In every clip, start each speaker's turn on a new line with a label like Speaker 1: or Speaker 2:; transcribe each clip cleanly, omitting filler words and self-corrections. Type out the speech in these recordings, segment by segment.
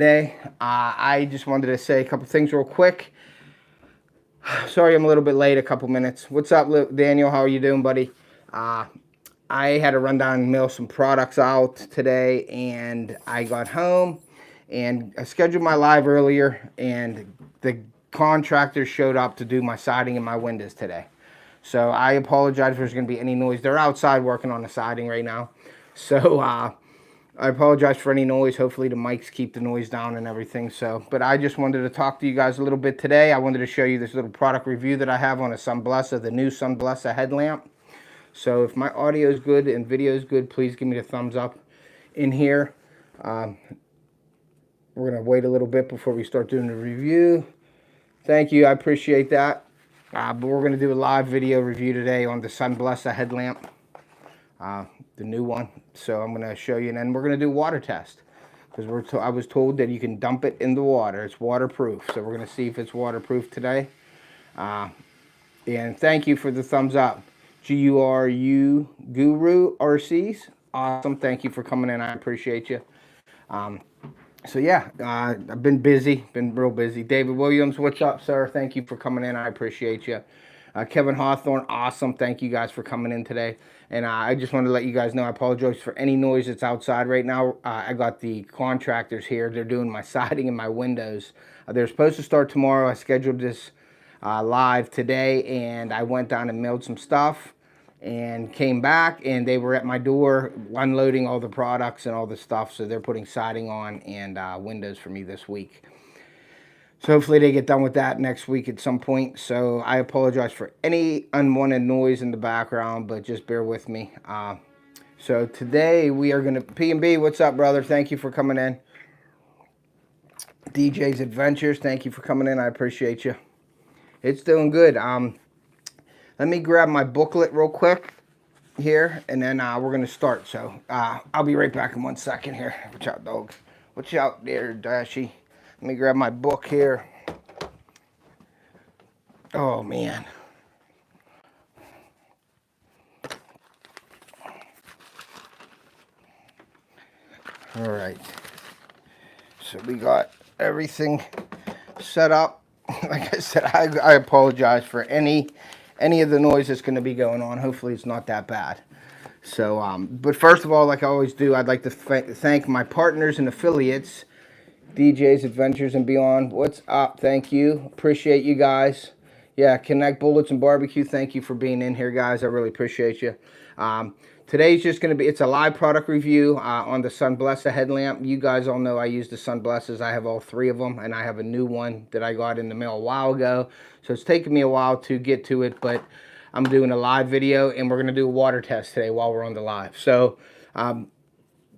Speaker 1: Today, I just wanted to say a couple things real quick. Sorry I'm a little bit late, a couple minutes. What's up, Daniel? How are you doing, buddy? I had to run down and mail some products out today, and I got home and I scheduled my live earlier, and the contractors showed up to do my siding and my windows today. So I apologize if there's going to be any noise. They're outside working on the siding right now. So I apologize for any noise. Hopefully the mics keep the noise down and everything. So, but I just wanted to talk to you guys a little bit today. I wanted to show you this little product review that I have on a SUNBLESA, the new SUNBLESA headlamp. So if my audio is good and video is good, please give me a thumbs up in here. We're going to wait a little bit before we start doing the review. Thank you. I appreciate that. But we're going to do a live video review today on the SUNBLESA headlamp. The new one. So I'm going to show you, and then we're going to do water test, because I was told that you can dump it in the water. It's waterproof. So we're going to see if it's waterproof today. And thank you for the thumbs up. GURU Guru RCs. Awesome. Thank you for coming in. I appreciate you. So yeah, I've been busy, been real busy. David Williams, what's up, sir? Thank you for coming in. I appreciate you. Kevin Hawthorne, awesome. Thank you guys for coming in today. And I just wanted to let you guys know I apologize for any noise that's outside right now. I got the contractors here. They're doing my siding and my windows. They're supposed to start tomorrow. I scheduled this live today, and I went down and mailed some stuff and came back, and they were at my door unloading all the products and all the stuff. So they're putting siding on and windows for me this week. So hopefully they get done with that next week at some point. So I apologize for any unwanted noise in the background, but just bear with me. So today we are going to... P&B, what's up, brother? Thank you for coming in. DJ's Adventures, thank you for coming in. I appreciate you. It's doing good. Let me grab my booklet real quick here, and then we're going to start. So I'll be right back in 1 second here. Watch out, dog. Watch out there, Dashy. Let me grab my book here. Oh, man. All right. So we got everything set up. Like I said, I apologize for any of the noise that's going to be going on. Hopefully it's not that bad. So, but first of all, like I always do, I'd like to thank my partners and affiliates, DJ's Adventures and Beyond. What's up? Thank you. Appreciate you guys. Yeah, Connect Bullets and Barbecue. Thank you for being in here, guys. I really appreciate you. Today's just going to be, it's a live product review on the SUNBLESA headlamp. You guys all know I use the SUNBLESAs. I have all three of them, and I have a new one that I got in the mail a while ago. So it's taken me a while to get to it, but I'm doing a live video, and we're going to do a water test today while we're on the live. So,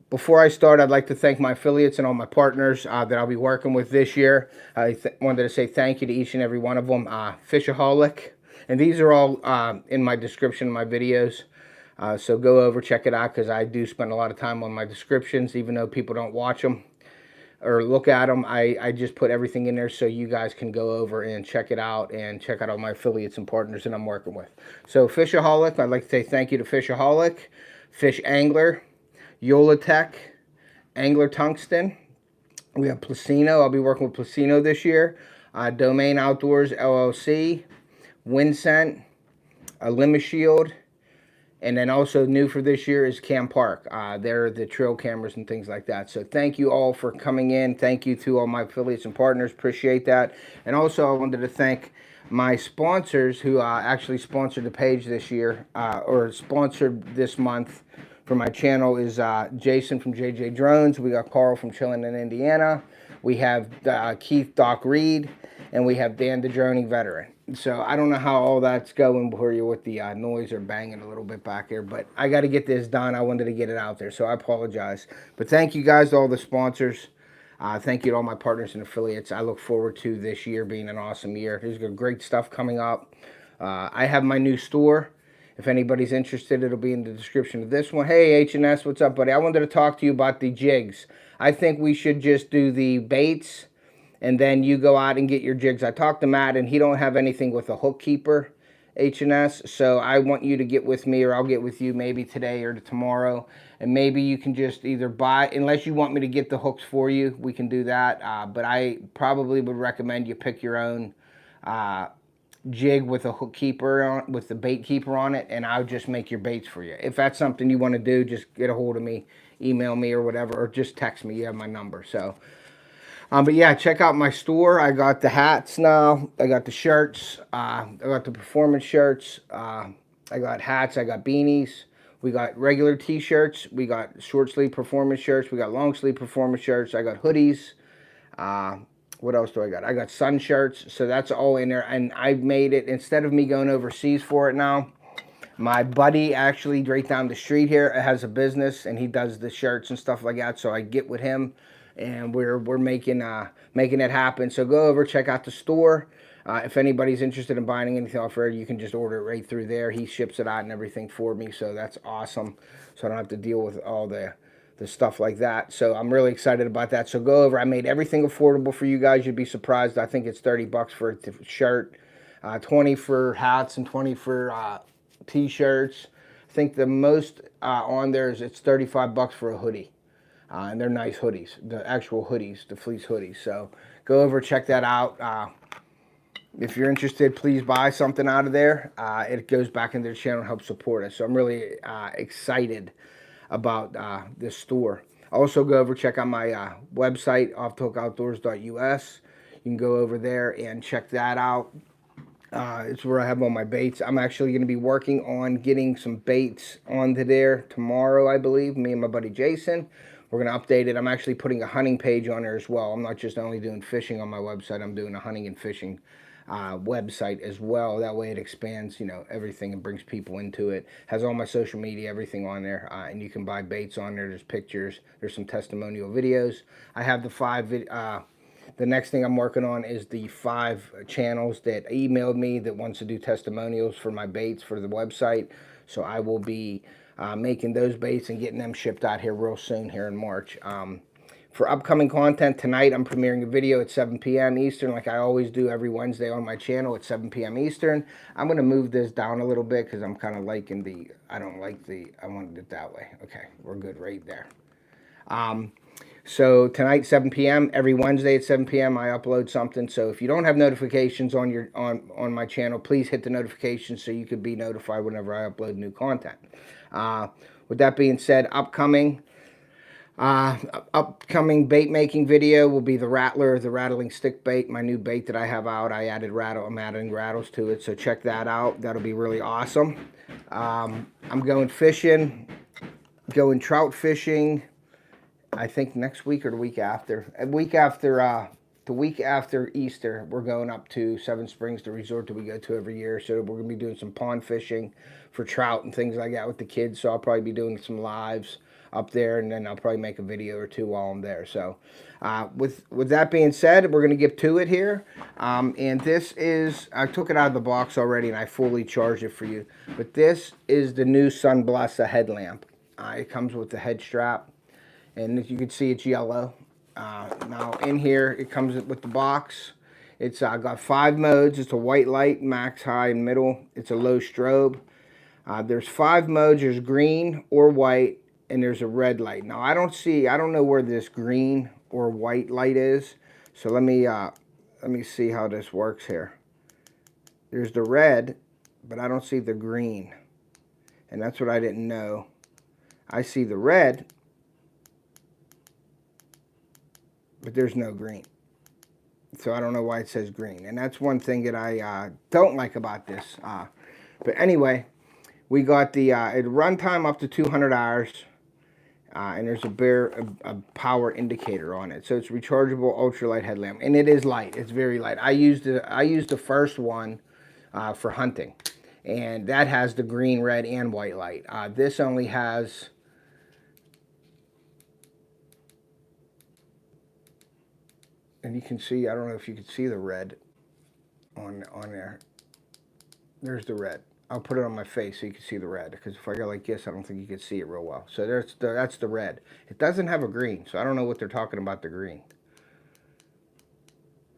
Speaker 1: before I start, I'd like to thank my affiliates and all my partners that I'll be working with this year. I wanted to say thank you to each and every one of them. Fishoholic, and these are all in my description of my videos. So go over, check it out, because I do spend a lot of time on my descriptions, even though people don't watch them or look at them. I just put everything in there so you guys can go over and check it out, and check out all my affiliates and partners that I'm working with. So Fishoholic, I'd like to say thank you to Fishoholic, FishAngler, Yolatech, Angler Tungsten. We have Placino. I'll be working with Placino this year. Domain Outdoors LLC, Winscent, Limashield, and then also new for this year is Cam Park. They're the trail cameras and things like that. So thank you all for coming in. Thank you to all my affiliates and partners. Appreciate that. And also I wanted to thank my sponsors who actually sponsored the page this year, or sponsored this month for my channel, is Jason from JJ Drones. We got Carl from Chillin' in Indiana. We have Keith Doc Reed, and we have Dan the Droning Veteran. So I don't know how all that's going for you with the noise or banging a little bit back here, but I got to get this done. I wanted to get it out there, so I apologize. But thank you guys to all the sponsors. Thank you to all my partners and affiliates. I look forward to this year being an awesome year. There's great stuff coming up. I have my new store. If anybody's interested, it'll be in the description of this one. Hey, H&S, what's up, buddy? I wanted to talk to you about the jigs. I think we should just do the baits, and then you go out and get your jigs. I talked to Matt, and he don't have anything with a hook keeper H&S. So I want you to get with me, or I'll get with you maybe today or tomorrow. And maybe you can just either buy, unless you want me to get the hooks for you, we can do that. But I probably would recommend you pick your own jig with a hook keeper on, with the bait keeper on it, and I'll just make your baits for you. If that's something you want to do, just get a hold of me, email me or whatever, or just text me. You have my number. So but yeah, check out my store. I got the hats now. I got the shirts. I got the performance shirts. I got hats. I got beanies. We got regular t-shirts. We got short sleeve performance shirts. We got long sleeve performance shirts. I got hoodies. What else do I got? I got sun shirts. So that's all in there. And I made it, instead of me going overseas for it now, my buddy actually right down the street here has a business, and he does the shirts and stuff like that. So I get with him, and we're making it happen. So go over, check out the store. If anybody's interested in buying anything off there, you can just order it right through there. He ships it out and everything for me, so that's awesome. So I don't have to deal with all the stuff like that. So I'm really excited about that. So go over. I made everything affordable for you guys. You'd be surprised. I think it's 30 bucks for a shirt, 20 for hats, and 20 for t-shirts. I think the most on there is it's 35 bucks for a hoodie. And they're nice hoodies, the actual hoodies, the fleece hoodies. So go over, check that out. If you're interested, please buy something out of there. It goes back into the channel and helps support us. So I'm really excited about this store. Also go over, check out my website, offthehookoutdoors.us. You can go over there and check that out. It's where I have all my baits. I'm actually going to be working on getting some baits onto there tomorrow, I believe. Me and my buddy Jason. We're going to update it. I'm actually putting a hunting page on there as well. I'm not just only doing fishing on my website. I'm doing a hunting and fishing website as well. That way it expands, you know, everything and brings people into it. Has all my social media, everything on there. And you can buy baits on there. There's pictures. There's some testimonial videos. I have the 5 the next thing I'm working on is the 5 channels that emailed me that wants to do testimonials for my baits for the website. So I will be making those baits and getting them shipped out here real soon here in March. For upcoming content, tonight I'm premiering a video at 7 p.m. Eastern, like I always do every Wednesday on my channel at 7 p.m. Eastern. I'm going to move this down a little bit because I'm kind of liking the, I wanted it that way. Okay, we're good right there. So tonight, 7 p.m., every Wednesday at 7 p.m., I upload something. So if you don't have notifications on your on my channel, please hit the notifications so you could be notified whenever I upload new content. With that being said, upcoming bait making video will be the Rattler, the rattling stick bait, my new bait that I have out. I'm adding rattles to it, so check that out. That'll be really awesome. I'm going fishing, going trout fishing. I think next week or the week after. The week after Easter, we're going up to Seven Springs, the resort that we go to every year. So we're going to be doing some pond fishing for trout and things like that with the kids. So I'll probably be doing some lives up there, and then I'll probably make a video or two while I'm there. So with that being said, we're going to get to it here. And this is, I took it out of the box already and I fully charged it for you. But this is the new SUNBLESA headlamp. It comes with the head strap. And as you can see, it's yellow. Now in here, it comes with the box. It's got 5 modes. It's a white light, max, high, and middle. It's a low strobe. There's 5 modes. There's green or white, and there's a red light. Now I don't know where this green or white light is. So let me see how this works here. There's the red, but I don't see the green. And that's what I didn't know. I see the red, but there's no green. So I don't know why it says green. And that's one thing that I don't like about this. But anyway, we got the runtime up to 200 hours. And there's a power indicator on it. So it's rechargeable ultralight headlamp. And it is light. It's very light. I used the first one for hunting. And that has the green, red, and white light. This only has... And you can see, I don't know if you can see the red on there. There's the red. I'll put it on my face so you can see the red. Because if I go like this, I don't think you can see it real well. So that's the red. It doesn't have a green, so I don't know what they're talking about the green.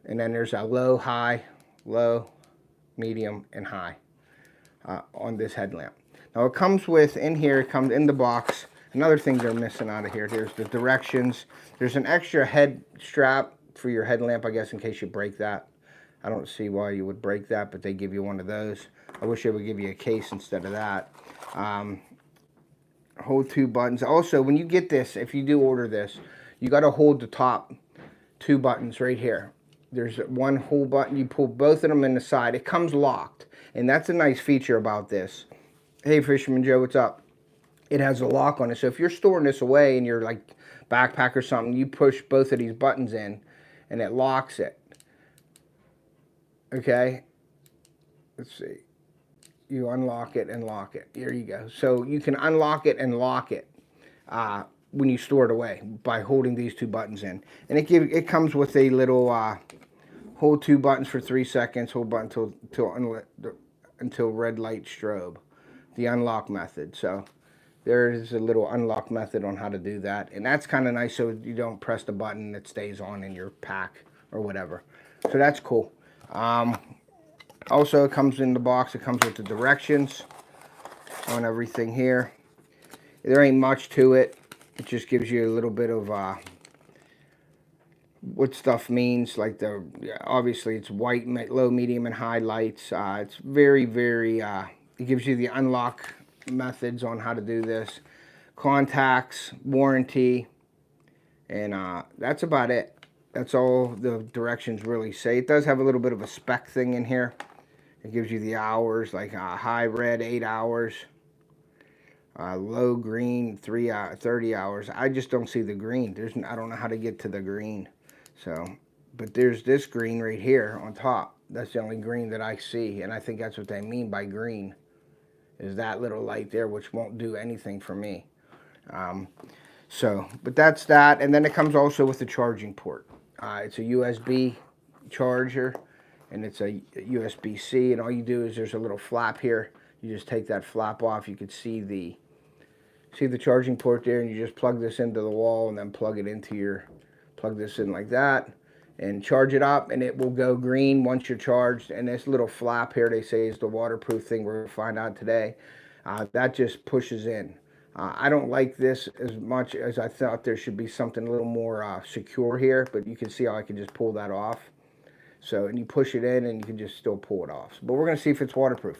Speaker 1: And then there's a low, high, low, medium, and high. on this headlamp. Now it comes with, in here, it comes in the box. Another thing they're missing out of here, there's the directions. There's an extra head strap for your headlamp, I guess, in case you break that. I don't see why you would break that, but they give you one of those. I wish they would give you a case instead of that. Hold 2 buttons. Also, when you get this, if you do order this, you got to hold the top 2 buttons right here. There's one whole button. You pull both of them in the side. It comes locked, and that's a nice feature about this. Hey, Fisherman Joe, what's up? It has a lock on it, so if you're storing this away in your like backpack or something, you push both of these buttons in, and it locks it. Okay, let's see. You unlock it and lock it. There you go. So you can unlock it and lock it when you store it away by holding these 2 buttons in. And it comes with a little hold 2 buttons for 3 seconds, hold button until red light strobe, the unlock method. So there is a little unlock method on how to do that. And that's kind of nice, so you don't press the button that stays on in your pack or whatever. So that's cool. Also, it comes in the box. It comes with the directions on everything here. There ain't much to it. It just gives you a little bit of what stuff means. Like obviously it's white, low, medium, and high lights. It's very, very. It gives you the unlock methods on how to do this. Contacts, warranty, and that's about it. That's all the directions really say. It does have a little bit of a spec thing in here. It gives you the hours, like high red, 8 hours. Low green, 30 hours. I just don't see the green. I don't know how to get to the green. So, but there's this green right here on top. That's the only green that I see. And I think that's what they mean by green, is that little light there, which won't do anything for me. But that's that. And then it comes also with the charging port. It's a USB charger, and it's a USB-C, and all you do is there's a little flap here. You just take that flap off. You can see the charging port there, and you just plug this into the wall and then plug this in like that and charge it up, and it will go green once you're charged. And this little flap here, they say, is the waterproof thing we're going to find out today. That just pushes in. I don't like this as much as I thought. There should be something a little more secure here, but you can see how I can just pull that off. So, and you push it in and you can just still pull it off. But we're going to see if it's waterproof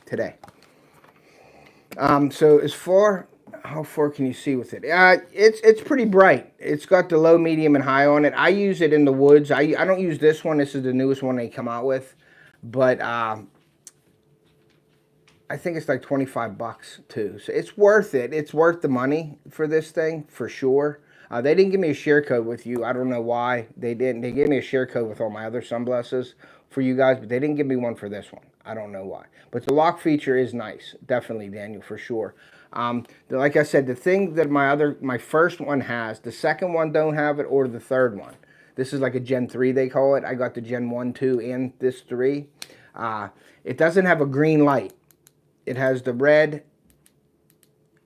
Speaker 1: today. So as far, how far can you see with it? It's pretty bright. It's got the low, medium, and high on it. I use it in the woods. I don't use this one. This is the newest one they come out with. But I think it's like 25 bucks too. So it's worth it. It's worth the money for this thing for sure. They didn't give me a share code with you. I don't know why they didn't. They gave me a share code with all my other SUNBLESAs for you guys, but they didn't give me one for this one. I don't know why. But the lock feature is nice. Definitely, Daniel, for sure. Like I said, the thing that my first one has, the second one don't have it, or the third one. This is like a Gen 3, they call it. I got the Gen 1, 2, and this 3. It doesn't have a green light. It has the red.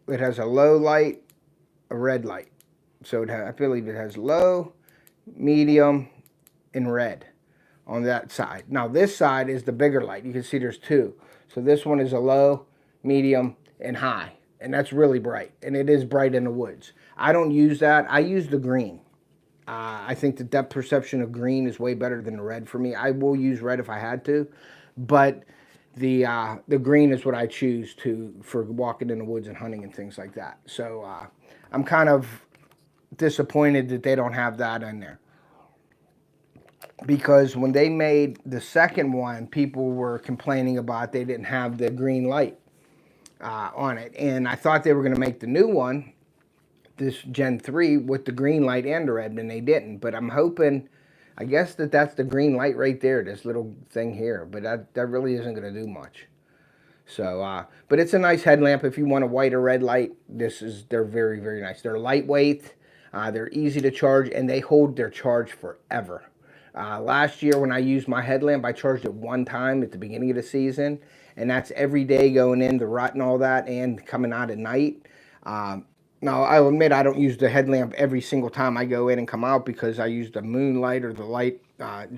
Speaker 1: It has a low light, a red light. So I believe it has low, medium, and red on that side. Now this side is the bigger light. You can see there's 2. So this one is a low, medium, and high. And that's really bright. And it is bright in the woods. I don't use that. I use the green. I think the depth perception of green is way better than the red for me. I will use red if I had to. But the green is what I choose for walking in the woods and hunting and things like that. So I'm kind of disappointed that they don't have that in there, because when they made the second one, people were complaining about they didn't have the green light on it, and I thought they were going to make the new one, this Gen 3, with the green light and the red, and they didn't. But I'm hoping, I guess that's the green light right there, this little thing here, but that really isn't going to do much. So, but it's a nice headlamp if you want a white or red light. They're very, very nice. They're lightweight. They're easy to charge, and they hold their charge forever. Last year when I used my headlamp, I charged it one time at the beginning of the season, and that's every day going in the rut and all that, and coming out at night. Now, I'll admit I don't use the headlamp every single time I go in and come out, because I use the moonlight or the light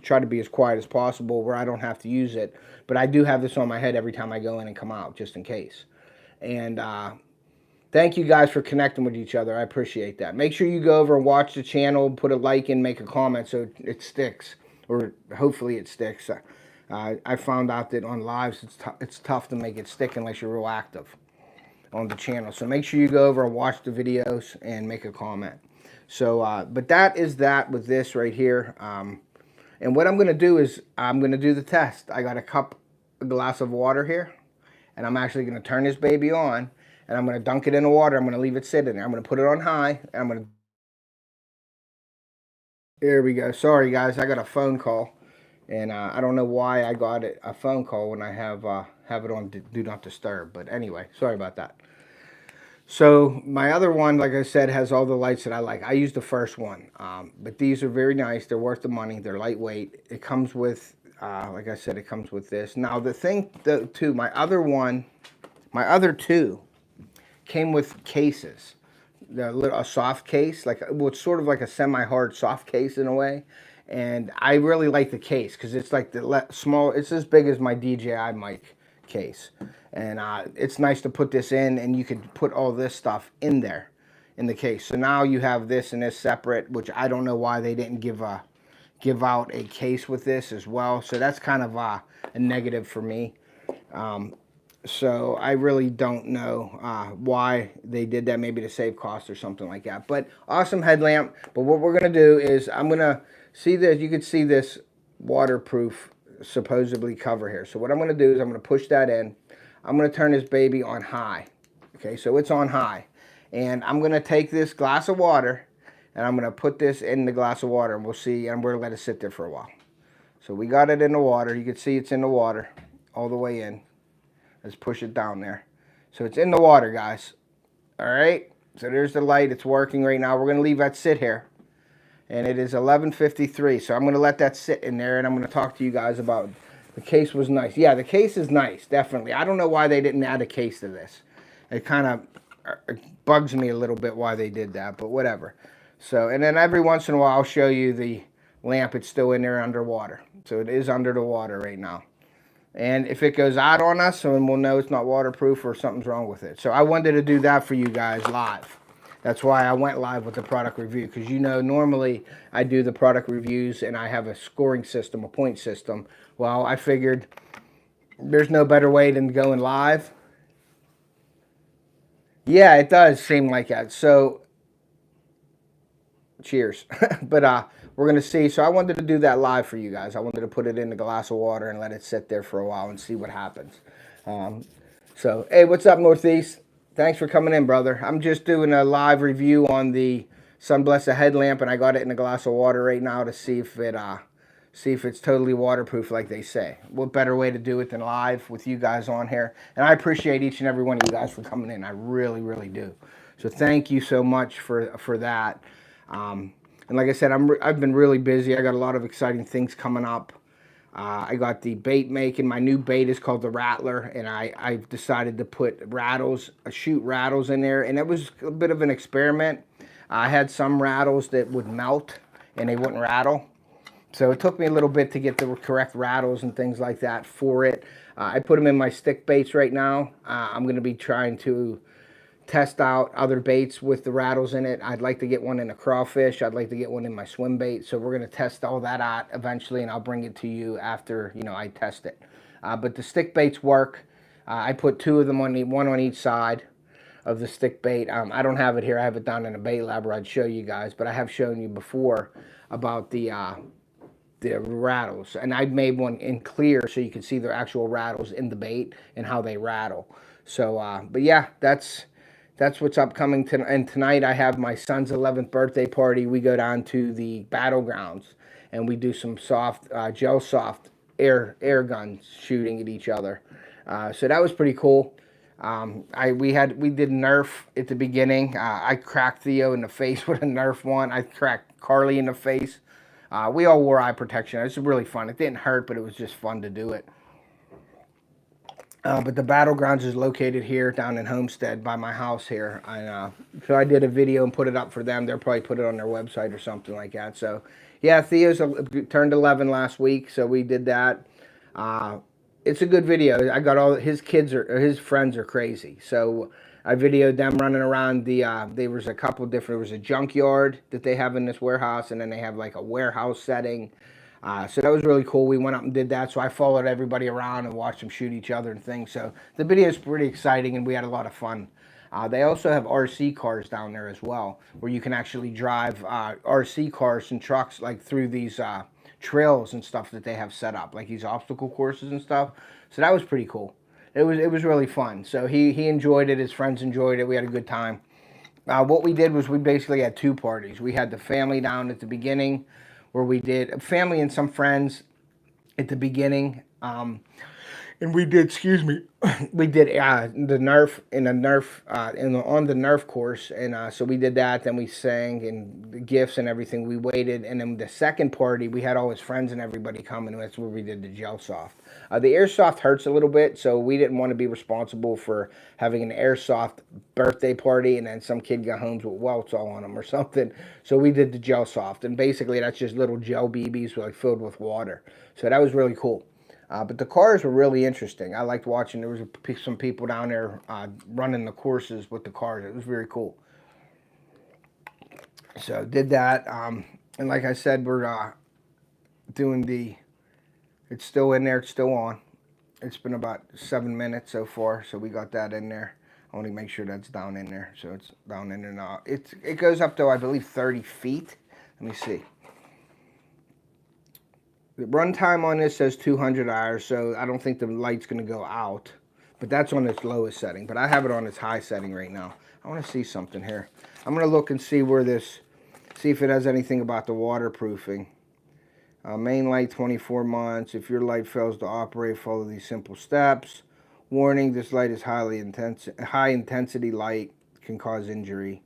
Speaker 1: try to be as quiet as possible where I don't have to use it. But I do have this on my head every time I go in and come out, just in case. And thank you guys for connecting with each other. I appreciate that. Make sure you go over and watch the channel, put a like and make a comment so it sticks, or hopefully it sticks. I found out that on lives it's tough to make it stick unless you're real active on the channel. So make sure you go over and watch the videos and make a comment. So, but that is that with this right here. And what I'm going to do is I'm going to do the test. I got a glass of water here, and I'm actually going to turn this baby on, and I'm going to dunk it in the water. I'm going to leave it sitting there. I'm going to put it on high, and I'm going to... There we go. Sorry, guys. I got a phone call, and I don't know why I got a phone call when I have it on Do Not Disturb. But anyway, sorry about that. So my other one, like I said, has all the lights that I like. I use the first one, but these are very nice. They're worth the money. They're lightweight. It comes with, like I said, it comes with this. Now the thing, too, my other two came with cases. A soft case, well, it's sort of like a semi-hard soft case in a way. And I really like the case because it's like the small. It's as big as my DJI mic case. And it's nice to put this in, and you could put all this stuff in there in the case. So now you have this and this separate, which I don't know why they didn't give out a case with this as well. So that's kind of a negative for me. So I really don't know why they did that, maybe to save cost or something like that. But awesome headlamp. But what we're going to do is I'm going to see this. You can see this waterproof supposedly cover here. So what I'm going to do is I'm going to push that in. I'm going to turn this baby on high. Okay, so it's on high. And I'm going to take this glass of water, and I'm going to put this in the glass of water, and we'll see, and we're going to let it sit there for a while. So we got it in the water. You can see it's in the water all the way in. Let's push it down there. So it's in the water, guys. All right, so there's the light. It's working right now. We're going to leave that sit here. And it is 11:53, so I'm going to let that sit in there, and I'm going to talk to you guys about... The case was nice. Yeah, the case is nice, definitely. I don't know why they didn't add a case to this. It kind of bugs me a little bit why they did that, but whatever. So, and then every once in a while, I'll show you the lamp. It's still in there underwater. So it is under the water right now. And if it goes out on us, then we'll know it's not waterproof or something's wrong with it. So I wanted to do that for you guys live. That's why I went live with the product review, because you know normally I do the product reviews and I have a scoring system, a point system. Well, I figured there's no better way than going live. Yeah, it does seem like that. So, cheers. But we're going to see. So I wanted to do that live for you guys. I wanted to put it in a glass of water and let it sit there for a while and see what happens. So, hey, what's up, Northeast? Thanks for coming in, brother. I'm just doing a live review on the SUNBLESA headlamp, and I got it in a glass of water right now to see if it's totally waterproof like they say. What better way to do it than live with you guys on here? And I appreciate each and every one of you guys for coming in. I really, really do. So thank you so much for that. And like I said, I've been really busy. I got a lot of exciting things coming up. I got the bait making. My new bait is called the Rattler, and I've decided to put shoot rattles in there, and it was a bit of an experiment. I had some rattles that would melt, and they wouldn't rattle. So it took me a little bit to get the correct rattles and things like that for it. I put them in my stick baits right now. I'm going to be trying to test out other baits with the rattles in it. I'd like to get one in a crawfish. I'd like to get one in my swim bait. So we're going to test all that out eventually, and I'll bring it to you after, you know, I test it. But the stick baits work. I put two of them one on each side of the stick bait. I don't have it here. I have it down in a bait lab where I'd show you guys, but I have shown you before about the rattles, and I made one in clear so you can see the actual rattles in the bait and how they rattle. So, but yeah, that's what's upcoming. And tonight I have my son's 11th birthday party. We go down to the battlegrounds and we do some soft, gel soft air guns shooting at each other. So that was pretty cool. We did Nerf at the beginning. I cracked Theo in the face with a Nerf one. I cracked Carly in the face. We all wore eye protection. It was really fun. It didn't hurt, but it was just fun to do it. But the Battlegrounds is located here down in Homestead by my house here. So I did a video and put it up for them. They'll probably put it on their website or something like that. So Yeah, Theo's turned 11 last week, so we did that. It's a good video. I got all his kids or his friends are crazy, so I videoed them running around the. There was a couple different. There was a junkyard that they have in this warehouse, and then they have like a warehouse setting. So that was really cool. We went up and did that. So I followed everybody around and watched them shoot each other and things. So the video is pretty exciting, and we had a lot of fun. They also have RC cars down there as well, where you can actually drive RC cars and trucks like through these trails and stuff that they have set up, like these obstacle courses and stuff. So that was pretty cool. It was really fun. So he enjoyed it. His friends enjoyed it. We had a good time. What we did was we basically had two parties. We had the family down at the beginning, where we did family and some friends at the beginning. And we did, excuse me, we did the Nerf on the Nerf course, and so we did that. Then we sang and the gifts and everything. We waited, and then the second party, we had all his friends and everybody coming, and that's where we did the gel soft. The airsoft hurts a little bit, so we didn't want to be responsible for having an airsoft birthday party, and then some kid got home with welts all on him or something. So we did the gel soft, and basically that's just little gel BBs like filled with water. So that was really cool. But the cars were really interesting. I liked watching. There was some people down there running the courses with the cars. It was very cool. So did that. And like I said, we're doing it's still in there. It's still on. It's been about 7 minutes so far. So we got that in there. I want to make sure that's down in there. So it's down in there now. It goes up to, I believe, 30 feet. Let me see. The runtime on this says 200 hours, so I don't think the light's going to go out. But that's on its lowest setting. But I have it on its high setting right now. I want to see something here. I'm going to look and see see if it has anything about the waterproofing. Main light 24 months. If your light fails to operate, follow these simple steps. Warning, this light is high intensity light, can cause injury.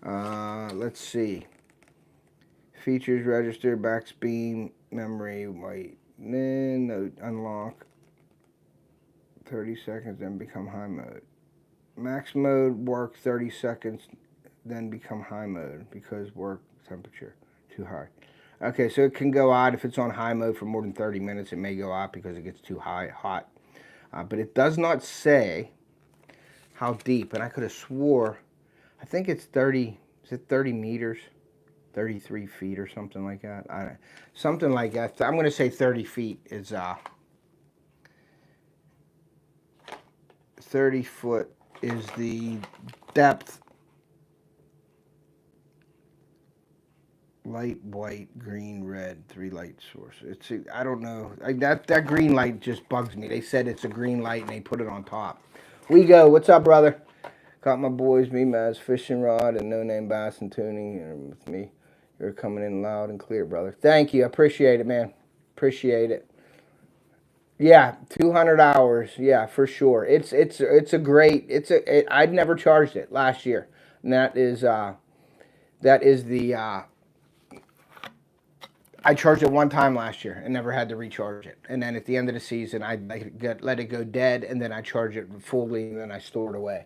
Speaker 1: Let's see. Features register, backbeam, memory, white, then unlock, 30 seconds, then become high mode. Max mode, work 30 seconds, then become high mode because work temperature too high. Okay, so it can go out if it's on high mode for more than 30 minutes. It may go out because it gets too hot. But it does not say how deep, and I could have swore, I think it's 30, is it 30 meters? 33 feet or something like that. Something like that. I'm going to say 30 feet is 30 foot is the depth. Light, white, green, red, 3 light sources. I don't know. That green light just bugs me. They said it's a green light and they put it on top. We go. What's up, brother? Got my boys, me, Maz, fishing rod, and no name bass and tuning here with me. You're coming in loud and clear, brother. Thank you. I appreciate it, man. Appreciate it. Yeah, 200 hours. Yeah, for sure. It's a great. I'd never charged it last year. And that is the. I charged it one time last year and never had to recharge it. And then at the end of the season, I let it go dead, and then I charge it fully, and then I store it away.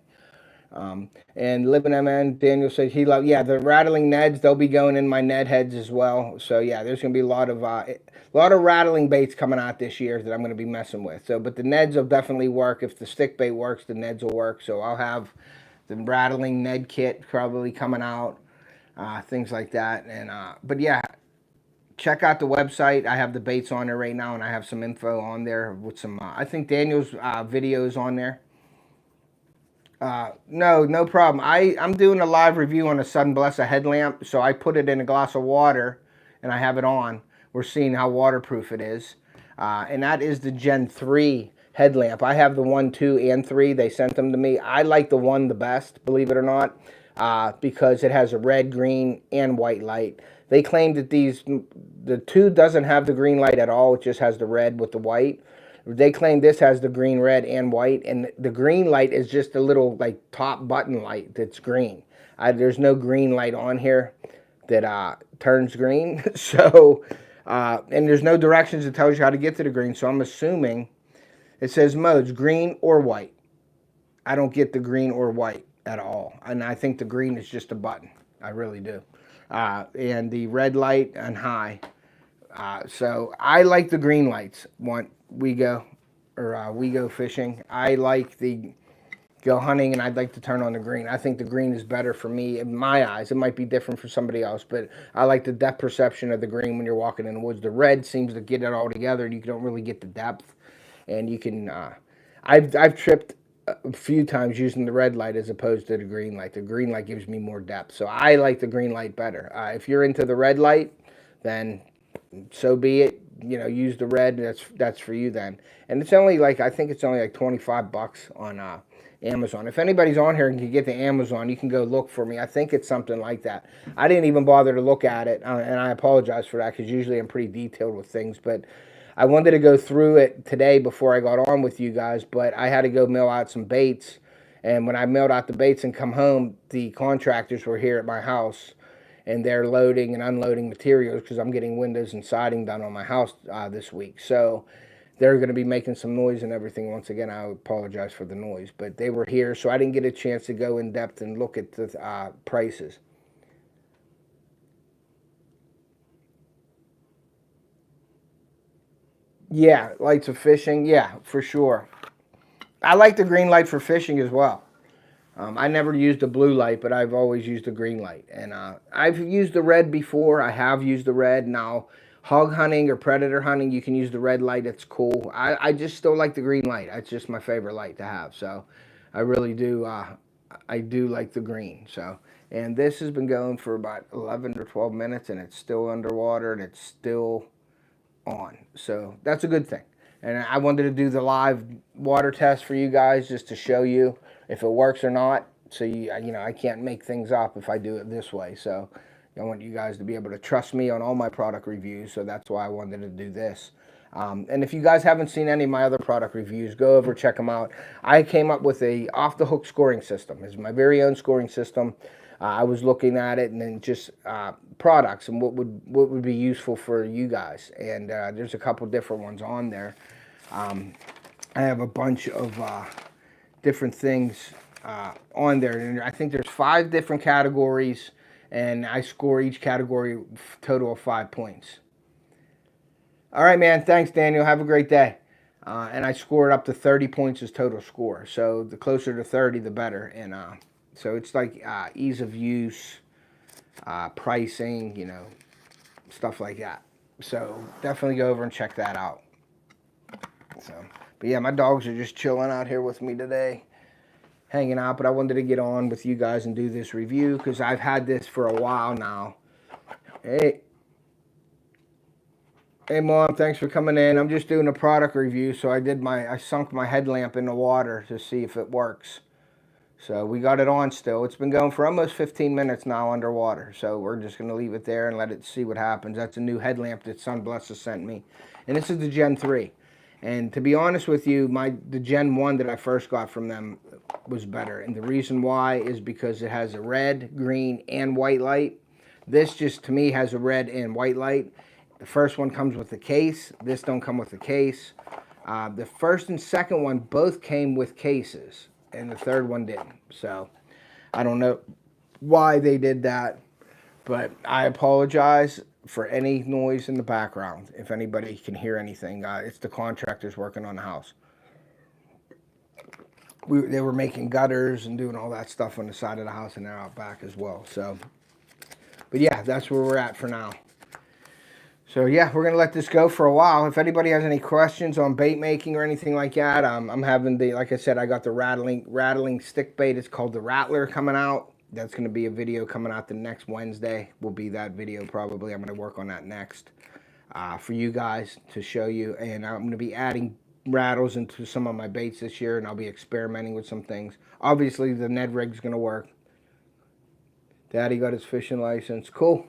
Speaker 1: And Living MN, Daniel said he loved, yeah, the rattling Neds, they'll be going in my Ned heads as well. So yeah, there's going to be a lot of rattling baits coming out this year that I'm going to be messing with. So, but the Neds will definitely work. If the stick bait works, the Neds will work. So I'll have the rattling Ned kit probably coming out, things like that. And, but yeah, check out the website. I have the baits on there right now, and I have some info on there with some, I think Daniel's videos on there. No problem. I'm doing a live review on a SUNBLESA headlamp, so I put it in a glass of water, and I have it on. We're seeing how waterproof it is. And that is the Gen 3 headlamp. I have the 1, 2, and 3. They sent them to me. I like the 1 the best, believe it or not, because it has a red, green, and white light. They claim that the 2 doesn't have the green light at all. It just has the red with the white. They claim this has the green, red, and white, and the green light is just a little like top button light that's green. There's no green light on here that turns green. So, and there's no directions that tells you how to get to the green. So I'm assuming it says modes, green or white. I don't get the green or white at all, and I think the green is just a button. I really do. and the red light and high. So I like the green lights. We go fishing. I like the go hunting, and I'd like to turn on the green. I think the green is better for me in my eyes. It might be different for somebody else, but I like the depth perception of the green when you're walking in the woods. The red seems to get it all together, and you don't really get the depth. And you can, I've tripped a few times using the red light as opposed to the green light. The green light gives me more depth, so I like the green light better. If you're into the red light, then so be it. You know, use the red. That's for you then. And it's only like, I think it's only like $25 on Amazon. If anybody's on here and can get the Amazon, you can go look for me. I think it's something like that. I didn't even bother to look at it, and I apologize for that because usually I'm pretty detailed with things. But I wanted to go through it today before I got on with you guys, but I had to go mail out some baits. And when I mailed out the baits and come home, the contractors were here at my house, and they're loading and unloading materials because I'm getting windows and siding done on my house this week. So they're going to be making some noise and everything. Once again, I apologize for the noise, but they were here, so I didn't get a chance to go in depth and look at the prices. Yeah, lights of fishing, yeah, for sure. I like the green light for fishing as well. I never used a blue light, but I've always used a green light. And I've used the red before. I have used the red. Now, hog hunting or predator hunting, you can use the red light. It's cool. I just still like the green light. It's just my favorite light to have. So I really do. I do like the green. So, and this has been going for about 11 or 12 minutes, and it's still underwater, and it's still on. So that's a good thing. And I wanted to do the live water test for you guys just to show you if it works or not. So you know, I can't make things up if I do it this way. So I want you guys to be able to trust me on all my product reviews. So that's why I wanted to do this. And if you guys haven't seen any of my other product reviews, go over, check them out. I came up with a off-the-hook scoring system. It's my very own scoring system. I was looking at it and then just products and what would be useful for you guys. And there's a couple different ones on there. I have a bunch of different things on there, and I think there's 5 different categories, and I score each category total of 5 points. All right, man. Thanks, Daniel. Have a great day. And I scored up to 30 points as total score. So the closer to 30, the better. And so it's like ease of use, pricing, you know, stuff like that. So definitely go over and check that out. So, but yeah, my dogs are just chilling out here with me today, hanging out. But I wanted to get on with you guys and do this review because I've had this for a while now. Hey, Mom, thanks for coming in. I'm just doing a product review. So I sunk my headlamp in the water to see if it works. So we got it on still. It's been going for almost 15 minutes now underwater. So we're just going to leave it there and let it see what happens. That's a new headlamp that SUNBLESA sent me. And this is the Gen 3. And to be honest with you, the Gen 1 that I first got from them was better. And the reason why is because it has a red, green, and white light. This just, to me, has a red and white light. The first one comes with the case. This don't come with the case. The first and second one both came with cases, and the third one didn't. So I don't know why they did that, but I apologize for any noise in the background. If anybody can hear anything, it's the contractors working on the house. They were making gutters and doing all that stuff on the side of the house, and they're out back as well. So, but yeah, that's where we're at for now. So yeah, we're gonna let this go for a while. If anybody has any questions on bait making or anything like that, I'm having like I said, I got the rattling stick bait. It's called the Rattler coming out. That's gonna be a video coming out the next Wednesday. Will be that video probably. I'm gonna work on that next for you guys to show you. And I'm gonna be adding rattles into some of my baits this year, and I'll be experimenting with some things. Obviously, the Ned rig's gonna work. Daddy got his fishing license. Cool.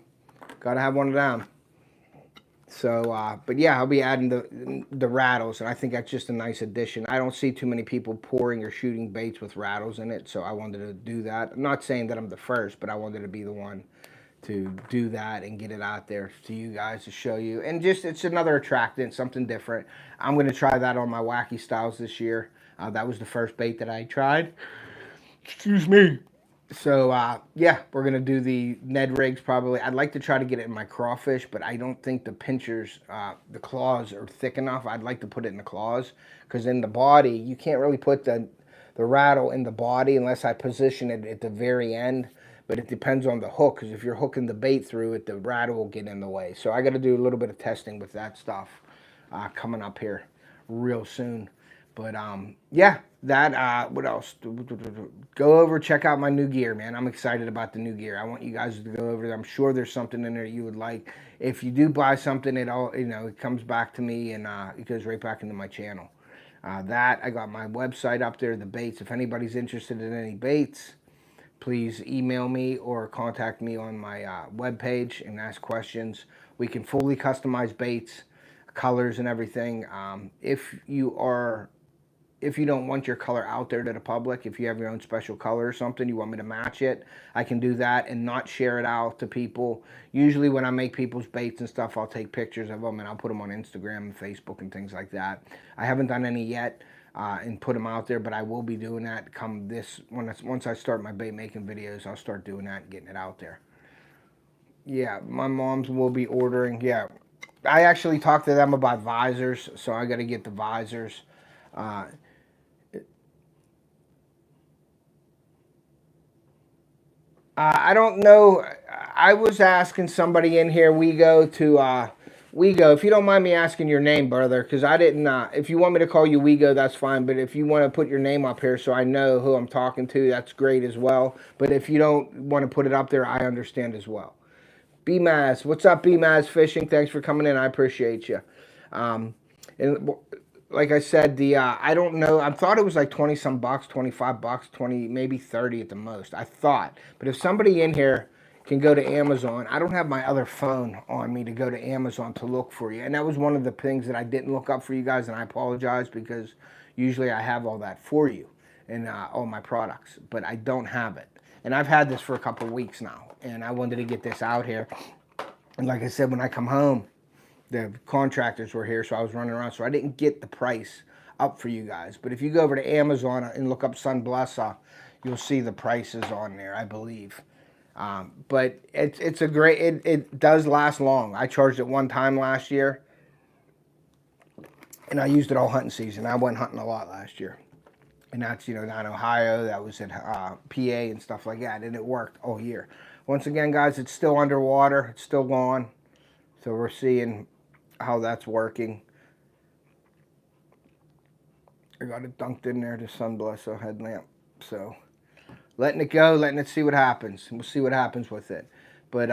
Speaker 1: Gotta have one of them. So, but yeah, I'll be adding the rattles, and I think that's just a nice addition. I don't see too many people pouring or shooting baits with rattles in it, so I wanted to do that. I'm not saying that I'm the first, but I wanted to be the one to do that and get it out there to you guys to show you. And just, it's another attractant, something different. I'm going to try that on my wacky styles this year. That was the first bait that I tried. Excuse me. So yeah, we're gonna do the Ned rigs probably. I'd like to try to get it in my crawfish, but I don't think the pinchers, the claws are thick enough. I'd like to put it in the claws, because in the body you can't really put the rattle in the body unless I position it at the very end. But it depends on the hook, because if you're hooking the bait through it, the rattle will get in the way. So I got to do a little bit of testing with that stuff coming up here real soon. But yeah, that what else? Go over, check out my new gear, man. I'm excited about the new gear. I want you guys to go over there. I'm sure there's something in there you would like. If you do buy something, it all, it comes back to me, and it goes right back into my channel. That I got my website up there, the baits. If anybody's interested in any baits, please email me or contact me on my webpage and ask questions. We can fully customize baits, colors, and everything. If you don't want your color out there to the public, if you have your own special color or something, you want me to match it, I can do that and not share it out to people. Usually when I make people's baits and stuff, I'll take pictures of them and I'll put them on Instagram and Facebook and things like that. I haven't done any yet and put them out there, but I will be doing that come this, once I start my bait making videos, I'll start doing that and getting it out there. Yeah, my mom's will be ordering. Yeah, I actually talked to them about visors, so I got to get the visors. I don't know. I was asking somebody in here. We go. If you don't mind me asking your name, brother, because I didn't. If you want me to call you Go, that's fine. But if you want to put your name up here so I know who I'm talking to, that's great as well. But if you don't want to put it up there, I understand as well. BMaz, what's up, BMaz Fishing? Thanks for coming in. I appreciate you. And like I said, I don't know. I thought it was like 20 some bucks, 25 bucks, 20, maybe 30 at the most. I thought. But if somebody in here can go to Amazon, I don't have my other phone on me to go to Amazon to look for you. And that was one of the things that I didn't look up for you guys, and I apologize, because usually I have all that for you and all my products, but I don't have it. And I've had this for a couple of weeks now, and I wanted to get this out here. And like I said, when I come home, the contractors were here, so I was running around, so I didn't get the price up for you guys. But if you go over to Amazon and look up SUNBLESA, you'll see the prices on there, I believe. But it's a great, it does last long. I charged it one time last year, and I used it all hunting season. I went hunting a lot last year. And that's, down in Ohio, that was in PA and stuff like that, and it worked all year. Once again, guys, it's still underwater. It's still gone. So we're seeing how that's working. I got it dunked in there, the SUNBLESA headlamp. So letting it go, letting it see what happens. We'll see what happens with it. But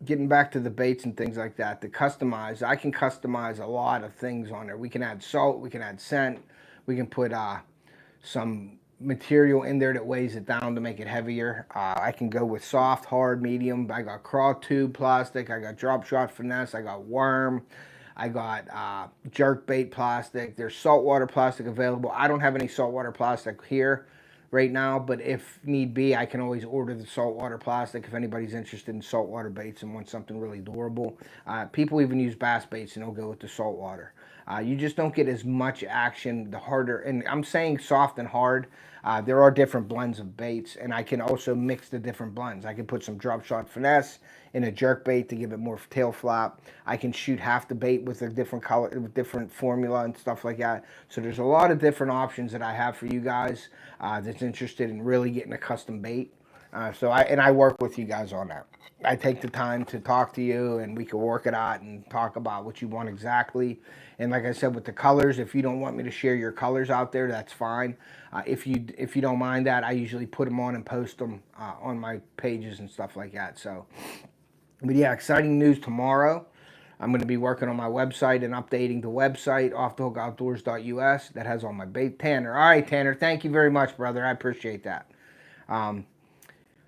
Speaker 1: getting back to the baits and things like that, the customize, I can customize a lot of things on there. We can add salt, we can add scent, we can put some material in there that weighs it down to make it heavier. I can go with soft, hard, medium. I got craw tube plastic, I got drop shot finesse, I got worm, I got jerk bait plastic. There's saltwater plastic available. I don't have any saltwater plastic here right now, but if need be, I can always order the saltwater plastic if anybody's interested in saltwater baits and wants something really durable. People even use bass baits and they'll go with the saltwater. You just don't get as much action the harder, and I'm saying soft and hard. There are different blends of baits, and I can also mix the different blends. I can put some drop shot finesse in a jerk bait to give it more tail flap. I can shoot half the bait with a different color, with different formula and stuff like that. So there's a lot of different options that I have for you guys that's interested in really getting a custom bait. So I work with you guys on that. I take the time to talk to you, and we can work it out and talk about what you want exactly. And like I said, with the colors, if you don't want me to share your colors out there, that's fine. If you don't mind that, I usually put them on and post them on my pages and stuff like that. So, but yeah, exciting news tomorrow. I'm going to be working on my website and updating the website, offthehookoutdoors.us. That has all my bait. Tanner. All right, Tanner. Thank you very much, brother. I appreciate that.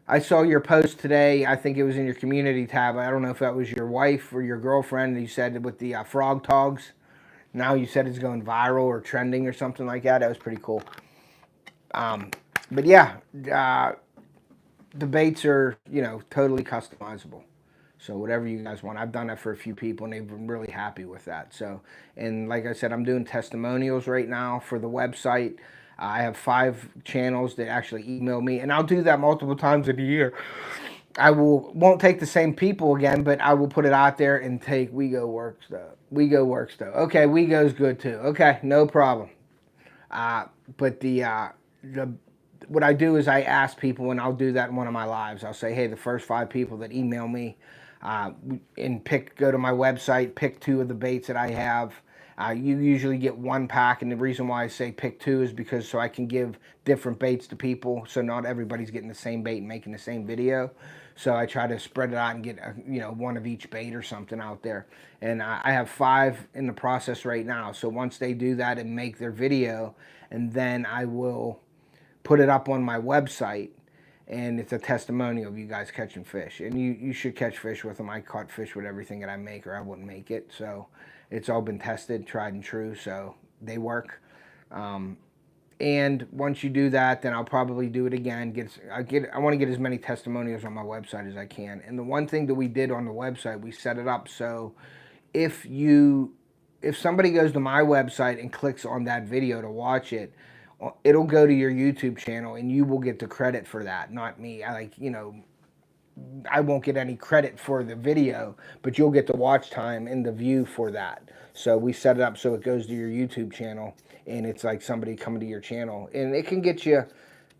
Speaker 1: I saw your post today. I think it was in your community tab. I don't know if that was your wife or your girlfriend. You said with the frog togs. Now you said it's going viral or trending or something like that. That was pretty cool. But yeah, the baits are, totally customizable. So whatever you guys want. I've done that for a few people, and they've been really happy with that. So, and like I said, I'm doing testimonials right now for the website. I have 5 channels that actually email me, and I'll do that multiple times in a year. I won't take the same people again, but I will put it out there and take We Go Work Stuff. We Go Work Stuff. Okay, We Go's good too. Okay, no problem. But what I do is I ask people, and I'll do that in one of my lives. I'll say, hey, the first 5 people that email me, and go to my website, pick 2 of the baits that I have. You usually get 1 pack, and the reason why I say pick 2 is because so I can give different baits to people, so not everybody's getting the same bait and making the same video. So I try to spread it out and get 1 of each bait or something out there. And I have 5 in the process right now. So once they do that and make their video, and then I will put it up on my website, and it's a testimonial of you guys catching fish. And you should catch fish with them. I caught fish with everything that I make, or I wouldn't make it. So it's all been tested, tried and true, so they work. And once you do that, then I'll probably do it again. I want to get as many testimonials on my website as I can. And the one thing that we did on the website, we set it up so if somebody goes to my website and clicks on that video to watch it, it'll go to your YouTube channel, and you will get the credit for that, not me. I won't get any credit for the video, but you'll get the watch time and the view for that. So we set it up so it goes to your YouTube channel, and it's like somebody coming to your channel, and it can get you,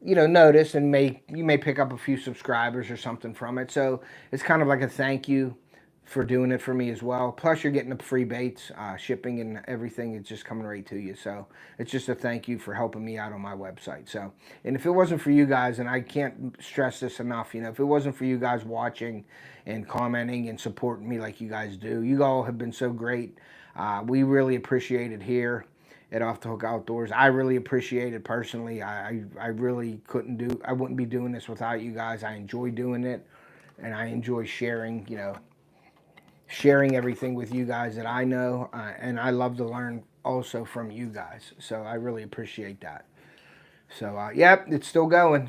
Speaker 1: noticed, and you may pick up a few subscribers or something from it. So it's kind of like a thank you for doing it for me as well. Plus you're getting the free baits, shipping and everything. It's just coming right to you. So it's just a thank you for helping me out on my website. So, and if it wasn't for you guys, and I can't stress this enough, if it wasn't for you guys watching and commenting and supporting me like you guys do, you all have been so great. We really appreciate it here at Off the Hook Outdoors. I really appreciate it personally. I really I wouldn't be doing this without you guys. I enjoy doing it, and I enjoy sharing, sharing everything with you guys that I know, and I love to learn also from you guys. So I really appreciate that. So yep, it's still going,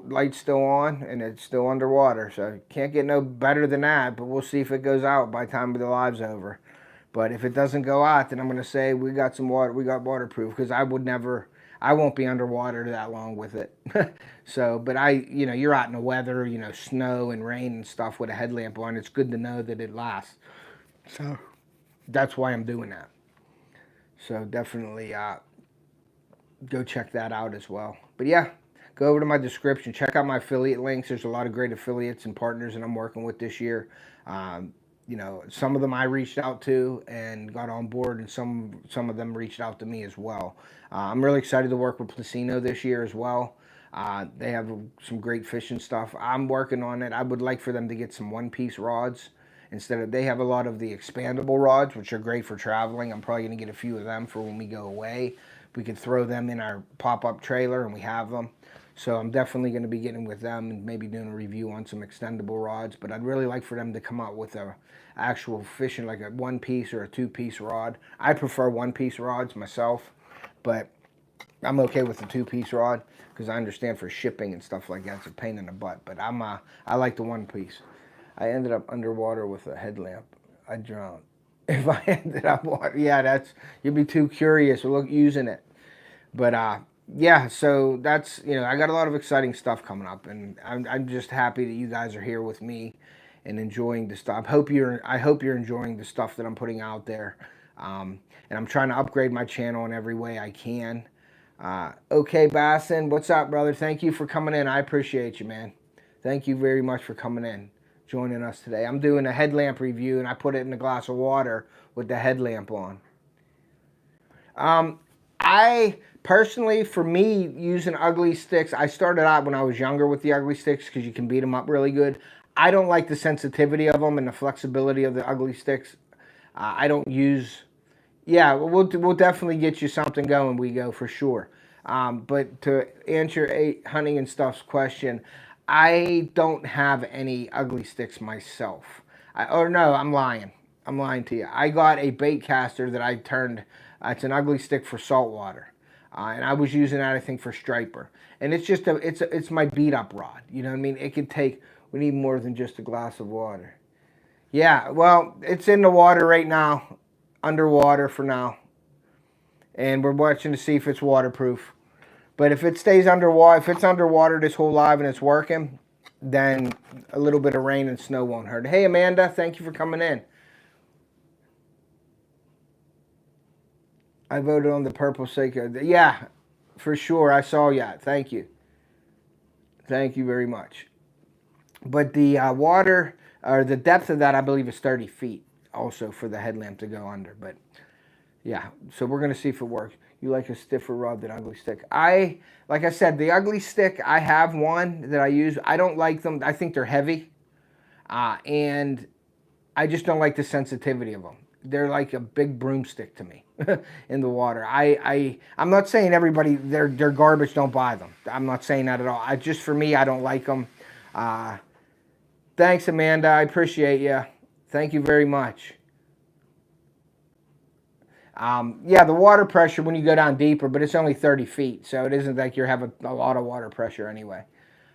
Speaker 1: light's still on, and it's still underwater. So can't get no better than that. But we'll see if it goes out by the time the live's over. But if it doesn't go out, then I'm gonna say we got some water. We got waterproof, because I won't be underwater that long with it. So, but you're out in the weather, snow and rain and stuff with a headlamp on. It's good to know that it lasts. So that's why I'm doing that. So definitely go check that out as well. But yeah, go over to my description. Check out my affiliate links. There's a lot of great affiliates and partners that I'm working with this year. Some of them I reached out to and got on board, and some of them reached out to me as well. I'm really excited to work with Placino this year as well. They have some great fishing stuff. I'm working on it. I would like for them to get some one-piece rods they have a lot of the expandable rods, which are great for traveling. I'm probably going to get a few of them for when we go away. We could throw them in our pop-up trailer, and we have them. So I'm definitely going to be getting with them and maybe doing a review on some extendable rods. But I'd really like for them to come out with a actual fishing, like a one-piece or a two-piece rod. I prefer one-piece rods myself, but I'm okay with the two-piece rod because I understand for shipping and stuff like that, it's a pain in the butt. But I like the one-piece. I ended up underwater with a headlamp. I drowned. If I ended up water, yeah, you'd be too curious using it. But yeah, so that's, I got a lot of exciting stuff coming up, and I'm just happy that you guys are here with me and enjoying the stuff. I hope you're enjoying the stuff that I'm putting out there. And I'm trying to upgrade my channel in every way I can. Okay, Bassin, what's up, brother? Thank you for coming in. I appreciate you, man. Thank you very much for coming in, joining us today. I'm doing a headlamp review, and I put it in a glass of water with the headlamp on. I personally, for me, using ugly sticks, I started out when I was younger with the ugly sticks because you can beat them up really good. I don't like the sensitivity of them and the flexibility of the ugly sticks. I don't use... Yeah, we'll definitely get you something going, we go, for sure. But to answer Hunting and Stuff's question, I don't have any ugly sticks myself. I'm lying. I'm lying to you. I got a bait caster that I turned... it's an ugly stick for saltwater. And I was using that, I think, for striper. And it's just it's my beat up rod. You know what I mean? It could take... We need more than just a glass of water. Yeah, well, it's in the water right now. Underwater for now. And we're watching to see if it's waterproof. But if it stays underwater, if it's underwater this whole live and it's working, then a little bit of rain and snow won't hurt. Hey, Amanda, thank you for coming in. I voted on the purple Seiko. Yeah, for sure. I saw that. Thank you. Thank you very much. But the water, or the depth of that, I believe is 30 feet also for the headlamp to go under. But yeah, so we're going to see if it works. You like a stiffer rod than ugly stick. Like I said, the ugly stick, I have one that I use. I don't like them. I think they're heavy. And I just don't like the sensitivity of them. They're like a big broomstick to me in the water. I'm not saying everybody, they're garbage, don't buy them. I'm not saying that at all. Just for me, I don't like them. Thanks, Amanda. I appreciate you. Thank you very much. Yeah, the water pressure when you go down deeper, but it's only 30 feet, so it isn't like you're having a lot of water pressure anyway.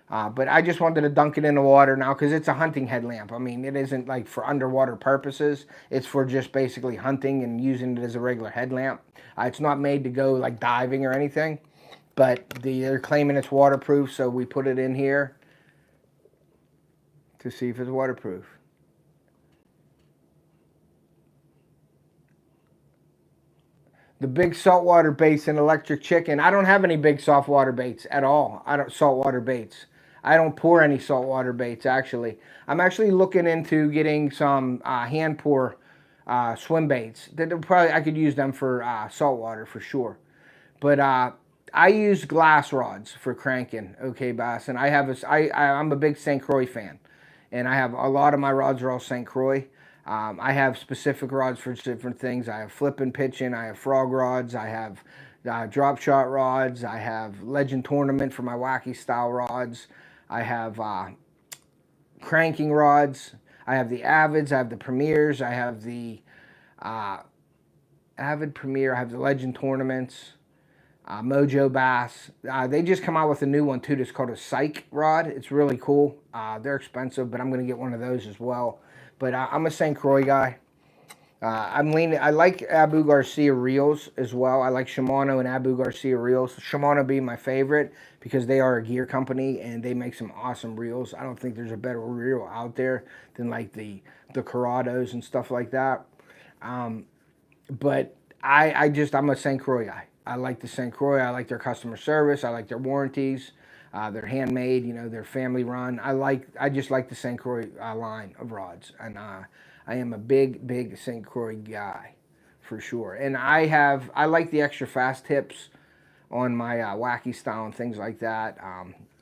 Speaker 1: But I just wanted to dunk it in the water now because it's a hunting headlamp. I mean, it isn't like for underwater purposes. It's for just basically hunting and using it as a regular headlamp. It's not made to go like diving or anything, but they're claiming it's waterproof, so we put it in here to see if it's waterproof. The big saltwater baits and electric chicken. I don't have any big saltwater baits at all. Saltwater baits. I don't pour any saltwater baits, actually. I'm actually looking into getting some hand pour swim baits. I could use them for saltwater for sure. But I use glass rods for cranking, okay, bass. And I'm a big St. Croix fan. And I have a lot of my rods are all St. Croix. I have specific rods for different things. I have flipping, pitching. I have frog rods. I have drop shot rods. I have Legend Tournament for my wacky style rods. I have cranking rods. I have the Avids. I have the Premiers. I have the Avid Premier. I have the Legend Tournaments. Mojo Bass. They just come out with a new one too that's called a Psych rod. It's really cool. They're expensive, but I'm going to get one of those as well. But I'm a St. Croix guy. I like Abu Garcia reels as well. I like Shimano and Abu Garcia reels. Shimano being my favorite because they are a gear company and they make some awesome reels. I don't think there's a better reel out there than like the Corrados and stuff like that. But I'm a St. Croix guy. I like the St. Croix. I like their customer service. I like their warranties. They're handmade, they're family run. I just like the St. Croix line of rods. And I am a big St. Croix guy for sure. And I like the extra fast tips on my wacky style and things like that.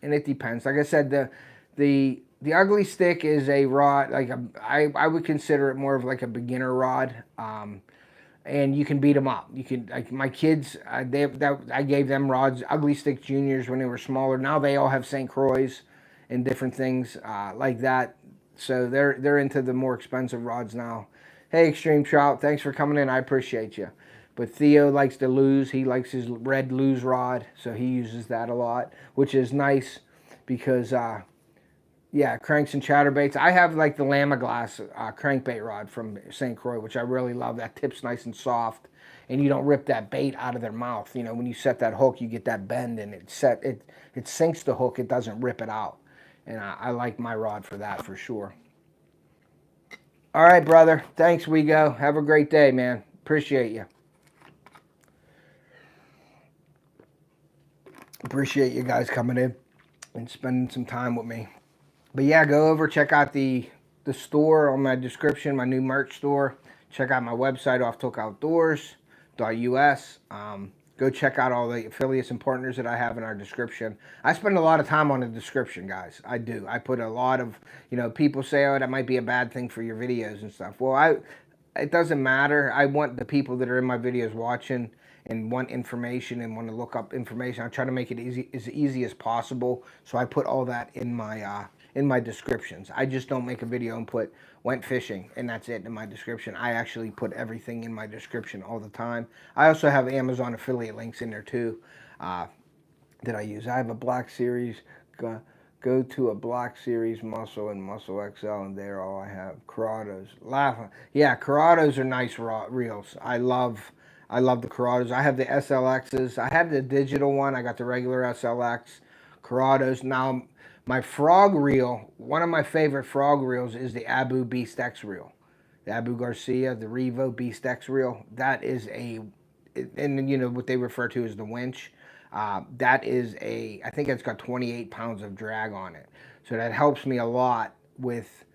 Speaker 1: And it depends. Like I said, the ugly stick is a rod, I would consider it more of like a beginner rod. And you can beat them up. You can, like my kids, I gave them rods, Ugly Stick Juniors when they were smaller. Now they all have St. Croix and different things like that. So they're into the more expensive rods now. Hey, Extreme Trout, thanks for coming in. I appreciate you. But Theo likes to lose. He likes his red lose rod, so he uses that a lot, which is nice because yeah, cranks and chatterbaits. I have like the Lama Glass crankbait rod from St. Croix, which I really love. That tip's nice and soft, and you don't rip that bait out of their mouth. When you set that hook, you get that bend, and it sinks the hook. It doesn't rip it out, and I like my rod for that for sure. All right, brother. Thanks, Wego. Have a great day, man. Appreciate you. Appreciate you guys coming in and spending some time with me. But yeah, go over, check out the store on my description, my new merch store. Check out my website, offtokeoutdoors.us. Go check out all the affiliates and partners that I have in our description. I spend a lot of time on the description, guys. I do. I put a lot of, people say, oh, that might be a bad thing for your videos and stuff. Well, it doesn't matter. I want the people that are in my videos watching and want information and want to look up information. I try to make it as easy as possible. So I put all that in my descriptions. I just don't make a video and put went fishing and that's it in my description. I actually put everything in my description all the time. I also have Amazon affiliate links in there too that I use. I have a Black Series. Go to a Black Series Muscle and Muscle XL, and there all I have. Corrados. Yeah, Corrados are nice reels. I love I love the Corrados. I have the SLXs. I had the digital one. I got the regular SLX Corrados. Now, my frog reel, one of my favorite frog reels is the Abu Beast X reel. The Abu Garcia, the Revo Beast X reel. That is a, and you know what they refer to as the winch. That is a, I think it's got 28 pounds of drag on it. So that helps me a lot with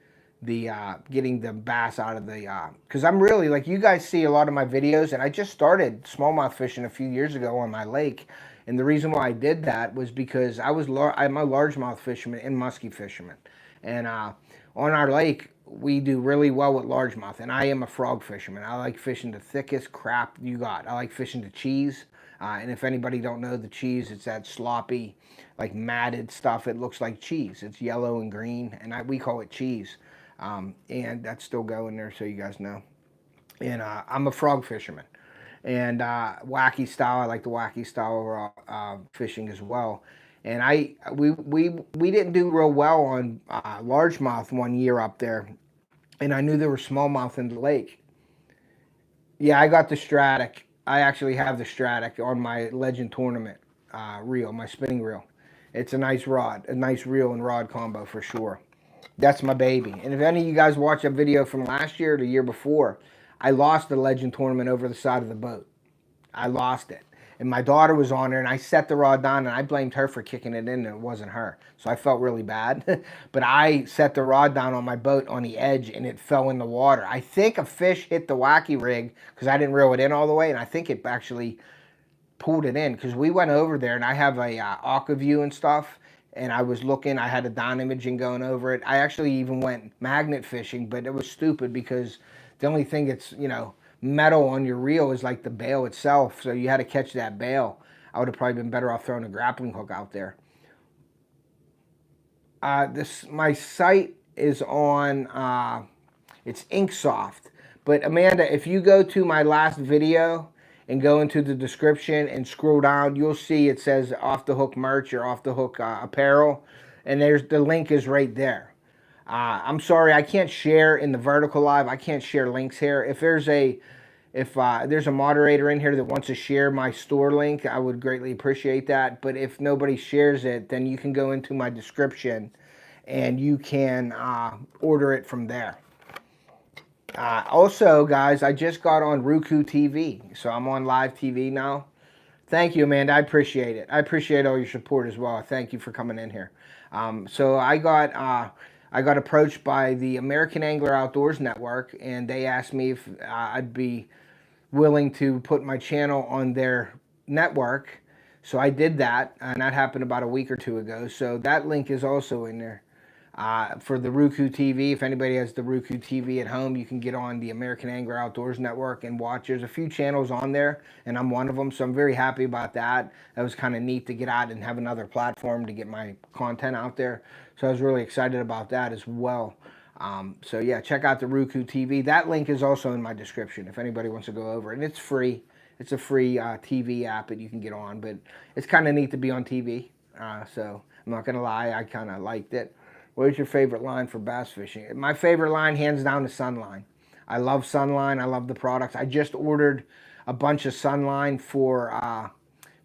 Speaker 1: the getting the bass out of the, because I'm really, like, you guys see a lot of my videos, and I just started smallmouth fishing a few years ago on my lake. And the reason why I did that was because I'm a largemouth fisherman and musky fisherman. And on our lake, we do really well with largemouth, and I am a frog fisherman. I like fishing the thickest crap you got. I like fishing the cheese. And if anybody don't know the cheese, it's that sloppy, like matted stuff. It looks like cheese. It's yellow and green, and we call it cheese. And that's still going there, so you guys know. And I'm a frog fisherman. And wacky style, I like the wacky style fishing as well. And we didn't do real well on largemouth one year up there. And I knew there were smallmouth in the lake. Yeah, I got the Stratic. I actually have the Stratic on my Legend Tournament reel, my spinning reel. It's a nice rod, a nice reel and rod combo for sure. That's my baby. And if any of you guys watch a video from last year or the year before, I lost the Legend Tournament over the side of the boat. I lost it. And my daughter was on there, and I set the rod down, and I blamed her for kicking it in, and it wasn't her. So I felt really bad. But I set the rod down on my boat on the edge, and it fell in the water. I think a fish hit the wacky rig, because I didn't reel it in all the way, and I think it actually pulled it in, because we went over there, and I have a Aqua View and stuff, and I was looking, I had a down imaging going over it. I actually even went magnet fishing, but it was stupid, because the only thing that's, you know, metal on your reel is like the bail itself, so you had to catch that bail. I would have probably been better off throwing a grappling hook out there. My site is on, it's Inksoft. But Amanda, if you go to my last video and go into the description and scroll down, you'll see it says Off the Hook merch or Off the Hook apparel, and the link is right there. I'm sorry, I can't share in the vertical live. I can't share links here. If there's a moderator in here that wants to share my store link, I would greatly appreciate that. But if nobody shares it, then you can go into my description and you can order it from there. Also, guys, I just got on RUKU TV, so I'm on live TV now. Thank you, Amanda. I appreciate it. I appreciate all your support as well. Thank you for coming in here. So I got approached by the American Angler Outdoors Network, and they asked me if I'd be willing to put my channel on their network. So I did that, and that happened about a week or two ago. So that link is also in there. For the RUKU TV, if anybody has the RUKU TV at home, you can get on the American Angler Outdoors Network and watch. There's a few channels on there, and I'm one of them, so I'm very happy about that. That was kind of neat to get out and have another platform to get my content out there. So I was really excited about that as well. So yeah, check out the RUKU TV. That link is also in my description if anybody wants to go over. And it's free. It's a free TV app that you can get on, but it's kind of neat to be on TV. So I'm not going to lie, I kind of liked it. What is your favorite line for bass fishing? My favorite line, hands down, is Sunline. I love Sunline. I love the products. I just ordered a bunch of Sunline for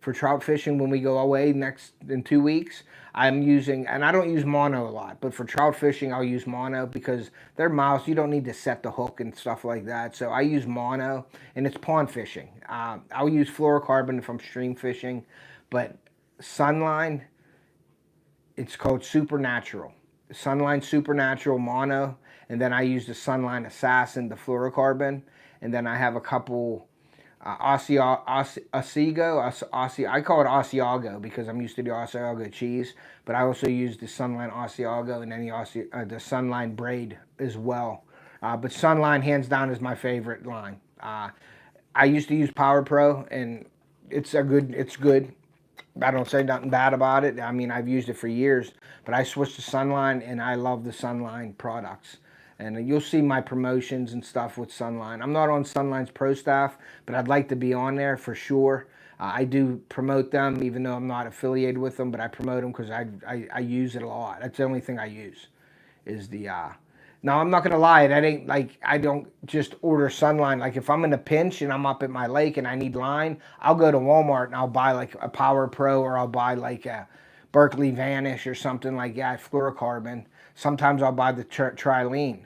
Speaker 1: trout fishing when we go away in 2 weeks. I'm using, and I don't use mono a lot, but for trout fishing, I'll use mono because they're mouse. You don't need to set the hook and stuff like that. So I use mono, and it's pond fishing. I'll use fluorocarbon if I'm stream fishing, but Sunline, it's called Supernatural. Sunline Supernatural mono, and then I use the Sunline Assassin, the fluorocarbon, and then I have a couple Asiago, I call it Asiago because I'm used to the Asiago cheese, but I also use the Sunline Asiago and then the Sunline braid as well. But Sunline, hands down, is my favorite line. I used to use Power Pro, and it's good. I don't say nothing bad about it. I mean, I've used it for years, but I switched to Sunline, and I love the Sunline products. And you'll see my promotions and stuff with Sunline. I'm not on Sunline's pro staff, but I'd like to be on there for sure. I do promote them, even though I'm not affiliated with them, but I promote them because I use it a lot. That's the only thing I use is the Now, I'm not going to lie. That ain't like, I don't just order Sunline. Like, if I'm in a pinch and I'm up at my lake and I need line, I'll go to Walmart and I'll buy like a Power Pro, or I'll buy like a Berkeley Vanish or something like that, fluorocarbon. Sometimes I'll buy the Trilene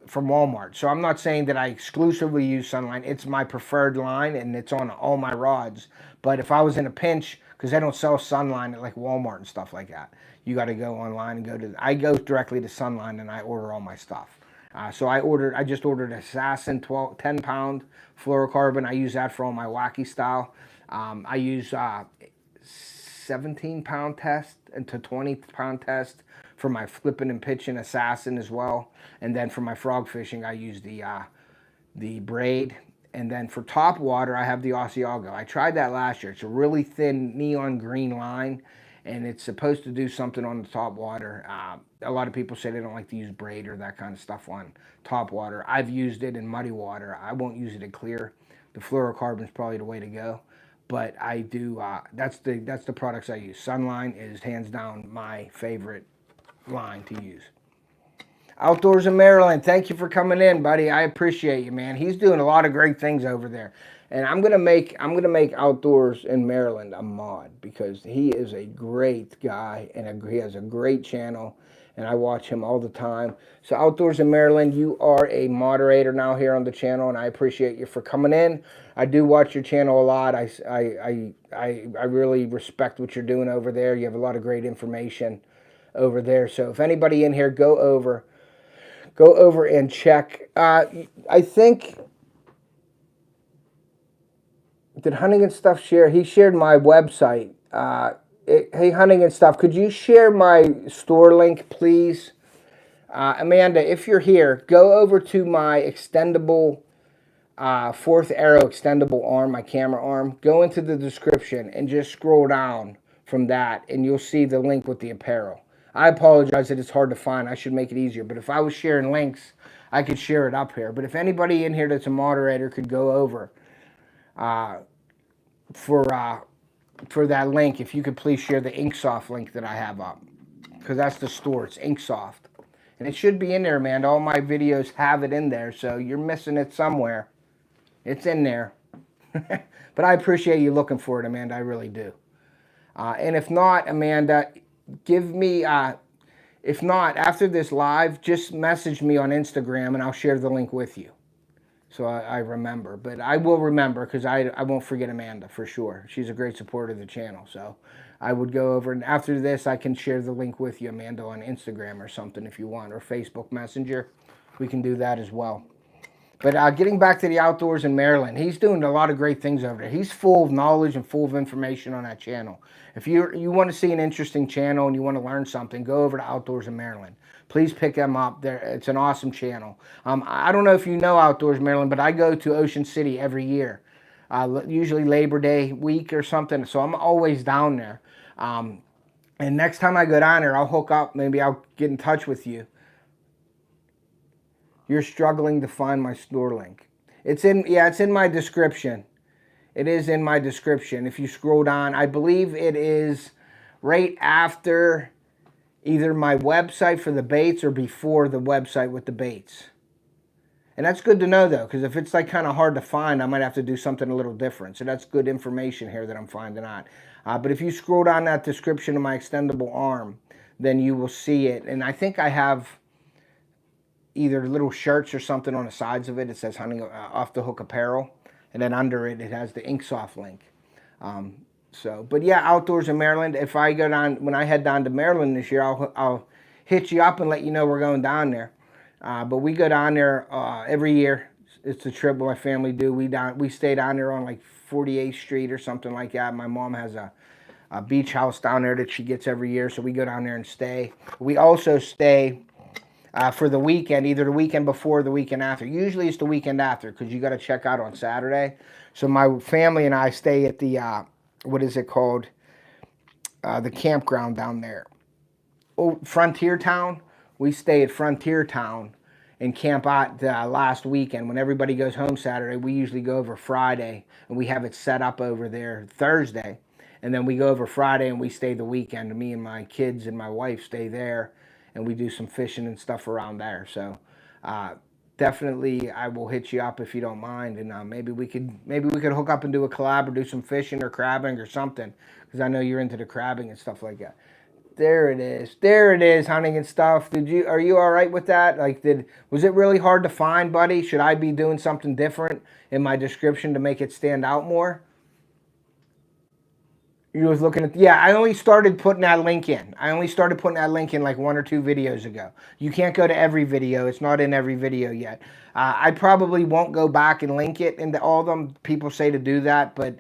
Speaker 1: from Walmart. So I'm not saying that I exclusively use Sunline. It's my preferred line and it's on all my rods. But if I was in a pinch, because they don't sell Sunline at like Walmart and stuff like that, you got to go online and I go directly to Sunline and I order all my stuff. So I just ordered Assassin 10-pound fluorocarbon. I use that for all my wacky style. I use 17-pound test to 20-pound test for my flipping and pitching Assassin as well. And then for my frog fishing, I use the braid. And then for top water, I have the Asiago. I tried that last year. It's a really thin neon green line, and it's supposed to do something on the top water. A lot of people say they don't like to use braid or that kind of stuff on top water. I've used it in muddy water. I won't use it in clear. The fluorocarbon is probably the way to go. But I do, that's the products I use. Sunline is hands down my favorite line to use. Outdoors in Maryland, thank you for coming in, buddy. I appreciate you, man. He's doing a lot of great things over there. And I'm gonna make Outdoors in Maryland a mod, because he is a great guy and he has a great channel, and I watch him all the time. So Outdoors in Maryland, you are a moderator now here on the channel, and I appreciate you for coming in. I do watch your channel a lot. I really respect what you're doing over there. You have a lot of great information over there. So if anybody in here, go over and check. I think, did Hunting and Stuff share? He shared my website. Hey, Hunting and Stuff, could you share my store link, please? Amanda, if you're here, go over to my extendable, fourth arrow extendable arm, my camera arm. Go into the description and just scroll down from that, and you'll see the link with the apparel. I apologize that it's hard to find. I should make it easier. But if I was sharing links, I could share it up here. But if anybody in here that's a moderator could go over for that link, if you could please share the Inksoft link that I have up. Because that's the store. It's Inksoft. And it should be in there, man. All my videos have it in there. So you're missing it somewhere. It's in there. But I appreciate you looking for it, Amanda. I really do. And if not, Amanda, give me, if not, after this live, just message me on Instagram and I'll share the link with you. So I remember. But I will remember, because I won't forget Amanda for sure. She's a great supporter of the channel. So I would go over, and after this, I can share the link with you, Amanda, on Instagram or something if you want, or Facebook Messenger. We can do that as well. But getting back to the Outdoors in Maryland, he's doing a lot of great things over there. He's full of knowledge and full of information on that channel. If you want to see an interesting channel and you want to learn something, go over to Outdoors in Maryland. Please pick them up. It's an awesome channel. I don't know if you know Outdoors in Maryland, but I go to Ocean City every year, usually Labor Day week or something. So I'm always down there. And next time I go down there, I'll hook up. Maybe I'll get in touch with you. You're struggling to find my store link. It's in my description. It is in my description. If you scroll down, I believe it is right after either my website for the baits or before the website with the baits. And that's good to know, though, because if it's like kind of hard to find, I might have to do something a little different. So that's good information here that I'm finding out. But if you scroll down that description of my extendable arm, then you will see it. And I think I have either little shirts or something on the sides of it. It says Hunting Off the Hook Apparel. And then under it, it has the Inksoft link. But yeah, Outdoors in Maryland. If I go down, when I head down to Maryland this year, I'll hit you up and let you know we're going down there. But we go down there every year. It's a trip my family do. We stay down there on like 48th Street or something like that. My mom has a beach house down there that she gets every year, so we go down there and stay. We also stay for the weekend, either the weekend before or the weekend after. Usually it's the weekend after, because you got to check out on Saturday. So my family and I stay at the, what is it called? The campground down there. Oh, Frontier Town. We stay at Frontier Town and camp out last weekend. When everybody goes home Saturday, we usually go over Friday, and we have it set up over there Thursday. And then we go over Friday and we stay the weekend. Me and my kids and my wife stay there. and we do some fishing and stuff around there. So definitely I will hit you up if you don't mind, and maybe we could hook up and do a collab or do some fishing or crabbing or something, because I know you're into the crabbing and stuff like that. There it is. There it is, hunting and stuff. Are you all right with that? Like, was it really hard to find, buddy? Should I be doing something different in my description to make it stand out more? You was looking at, yeah, I only started putting that link in. Like 1 or 2 videos ago. You can't go to every video. It's not in every video yet. I probably won't go back and link it into all of them. People say to do that, but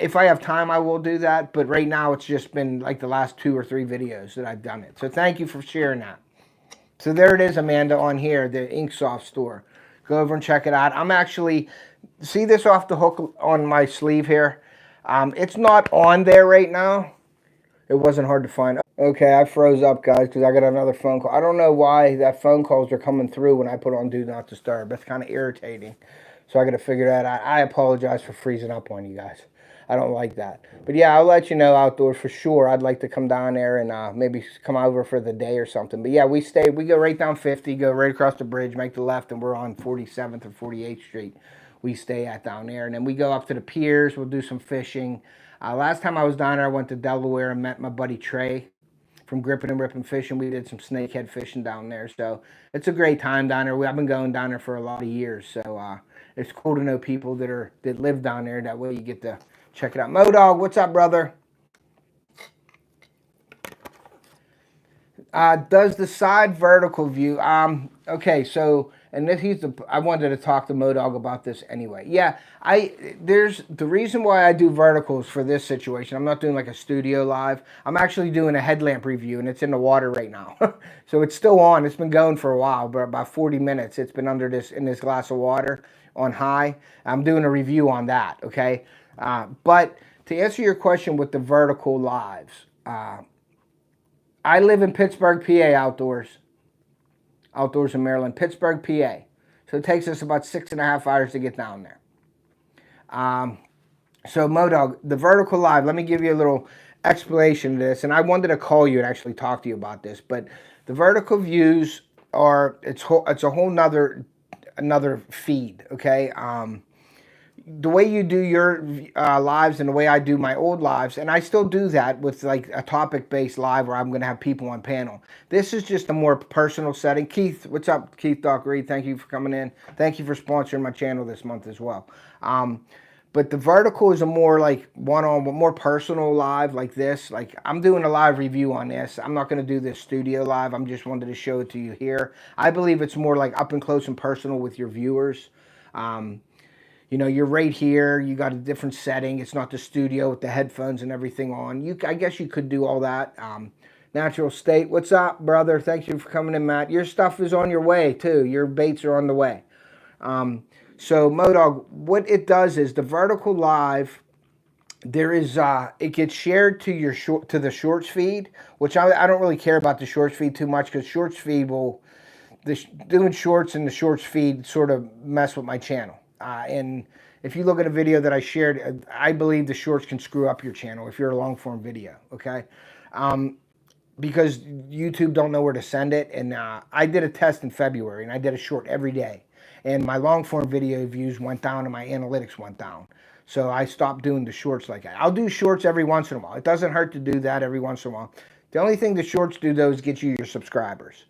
Speaker 1: if I have time, I will do that. But right now, it's just been like the last 2 or 3 videos that I've done it. So thank you for sharing that. So there it is, Amanda, on here, the Inksoft store. Go over and check it out. I'm actually, see this off the hook on my sleeve here? It's not on there right now. It wasn't hard to find. Okay, I froze up, guys, because I got another phone call. I don't know why that phone calls are coming through when I put on Do Not Disturb. That's kind of irritating. So I got to figure that out. I apologize for freezing up on you guys. I don't like that. But yeah, I'll let you know outdoors for sure. I'd like to come down there and maybe come over for the day or something. But yeah, we go right down 50, go right across the bridge, make the left, and we're on 47th or 48th Street. We stay at down there. And then we go up to the piers. We'll do some fishing. Last time I was down there, I went to Delaware and met my buddy Trey from Gripping and Ripping Fishing. We did some snakehead fishing down there. So it's a great time down there. I've been going down there for a lot of years. So it's cool to know people that live down there. That way you get to check it out. Modog, what's up, brother? Does the side vertical view? Okay, so, and I wanted to talk to Modog about this anyway. Yeah, there's the reason why I do verticals for this situation. I'm not doing like a studio live. I'm actually doing a headlamp review, and it's in the water right now. So it's still on. It's been going for a while, but about 40 minutes. It's been in this glass of water on high. I'm doing a review on that, okay? But to answer your question with the vertical lives, I live in Pittsburgh, PA, outdoors in Maryland, Pittsburgh, PA. So it takes us about 6.5 hours to get down there. So Modog, the vertical live, let me give you a little explanation of this. And I wanted to call you and actually talk to you about this. But the vertical views it's a whole another feed, okay? The way you do your lives and the way I do my old lives, and I still do that with like a topic-based live where I'm going to have people on panel. This is just a more personal setting. Keith, what's up, Keith Doc Reed? Thank you for coming in. Thank you for sponsoring my channel this month as well. But the vertical is a more like one-on-one, more personal live like this. Like I'm doing a live review on this. I'm not going to do this studio live. I'm just wanted to show it to you here. I believe it's more like up and close and personal with your viewers. You know, you're right here. You got a different setting. It's not the studio with the headphones and everything on. I guess you could do all that. Natural State, what's up, brother? Thank you for coming in, Matt. Your stuff is on your way, too. Your baits are on the way. So, Modog, what it does is the vertical live, there is, it gets shared to the shorts feed, which I don't really care about the shorts feed too much because shorts feed doing shorts in the shorts feed sort of mess with my channel. And if you look at a video that I shared, I believe the shorts can screw up your channel if you're a long form video, okay? Because YouTube don't know where to send it. And I did a test in February, and I did a short every day. And my long form video views went down, and my analytics went down. So I stopped doing the shorts like that. I'll do shorts every once in a while. It doesn't hurt to do that every once in a while. The only thing the shorts do, though, is get you your subscribers.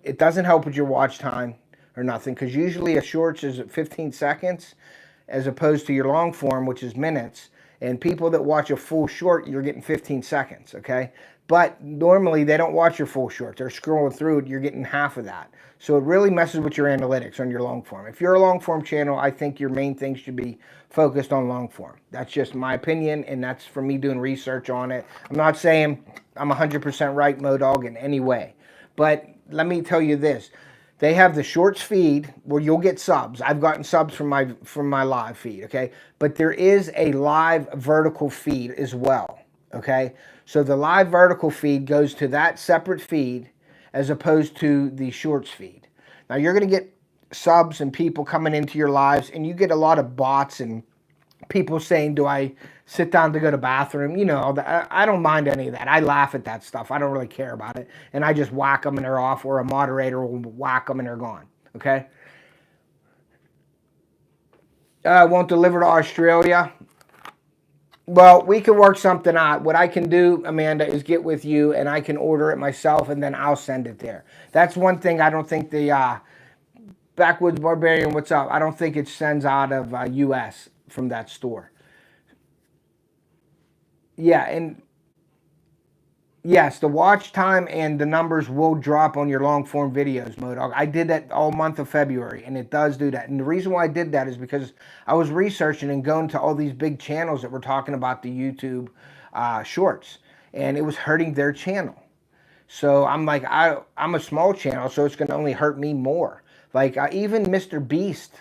Speaker 1: It doesn't help with your watch time or nothing, because usually a shorts is 15 seconds as opposed to your long form, which is minutes. And people that watch a full short, you're getting 15 seconds, okay? But normally they don't watch your full short. They're scrolling through it. You're getting half of that. So it really messes with your analytics on your long form. If you're a long form channel, I think your main thing should be focused on long form. That's just my opinion, and that's from me doing research on it. I'm not saying I'm 100% right, Modog, in any way. But let me tell you this. They have the shorts feed where you'll get subs. I've gotten subs from my live feed, okay? But there is a live vertical feed as well, okay? So the live vertical feed goes to that separate feed as opposed to the shorts feed. Now you're going to get subs and people coming into your lives, and you get a lot of bots and people saying, do I sit down to go to bathroom? You know, I don't mind any of that. I laugh at that stuff. I don't really care about it. And I just whack them and they're off, or a moderator will whack them and they're gone. Okay? Won't deliver to Australia. Well, we can work something out. What I can do, Amanda, is get with you and I can order it myself and then I'll send it there. That's one thing I don't think the Backwoods Barbarian, what's up? I don't think it sends out of U.S. from that store. Yeah, and yes, the watch time and the numbers will drop on your long form videos, Modog. I did that all month of February, and it does do that. And the reason why I did that is because I was researching and going to all these big channels that were talking about the YouTube shorts, and it was hurting their channel. So I'm like, I'm a small channel, so it's going to only hurt me more. Like even Mr. Beast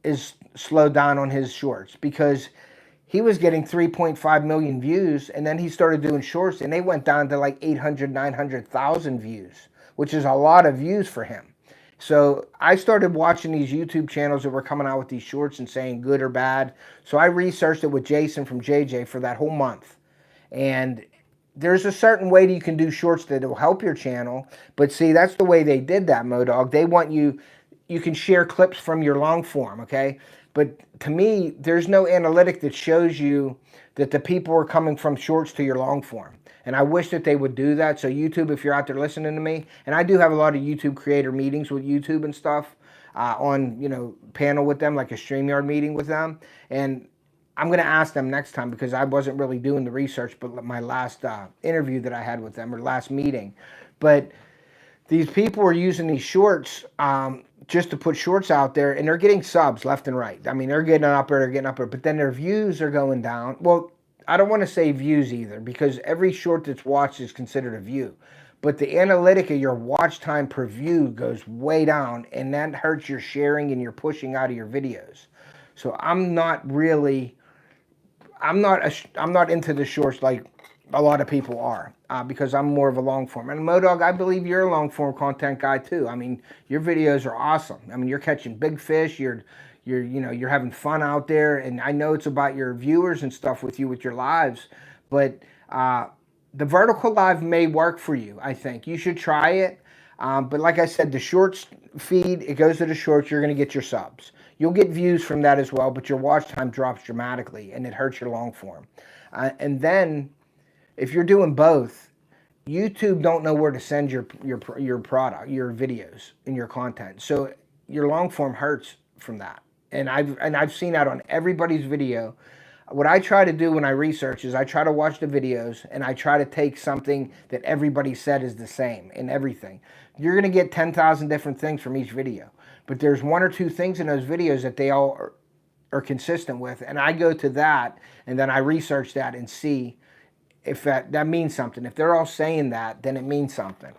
Speaker 1: is slowed down on his shorts because he was getting 3.5 million views, and then he started doing shorts, and they went down to like 800, 900,000 views, which is a lot of views for him. So I started watching these YouTube channels that were coming out with these shorts and saying good or bad. So I researched it with Jason from JJ for that whole month. And there's a certain way that you can do shorts that will help your channel. But see, that's the way they did that, Modog. They want you can share clips from your long form, okay? But to me, there's no analytic that shows you that the people are coming from shorts to your long form. And I wish that they would do that. So YouTube, if you're out there listening to me, and I do have a lot of YouTube creator meetings with YouTube and stuff on, you know, panel with them, like a StreamYard meeting with them. And I'm going to ask them next time because I wasn't really doing the research, but my last interview that I had with them or last meeting. But these people are using these shorts just to put shorts out there, and they're getting subs left and right. I mean, they're getting up there, but then their views are going down. Well, I don't want to say views either because every short that's watched is considered a view. But the analytic of your watch time per view goes way down, and that hurts your sharing and your pushing out of your videos. So I'm not into the shorts like a lot of people are because I'm more of a long form. And Modog, I believe you're a long form content guy too. I mean, your videos are awesome. I mean, you're catching big fish. You're having fun out there. And I know it's about your viewers and stuff with you with your lives, but the vertical live may work for you. I think you should try it. But like I said, the shorts feed, it goes to the shorts. You're going to get your subs. You'll get views from that as well, but your watch time drops dramatically and it hurts your long form. And then if you're doing both, YouTube don't know where to send your product, your videos and your content. So your long form hurts from that. And I've seen that on everybody's video. What I try to do when I research is I try to watch the videos and I try to take something that everybody said is the same in everything. You're going to get 10,000 different things from each video, but there's one or two things in those videos that they all are consistent with. And I go to that and then I research that and see if that means something. If they're all saying that, then it means something.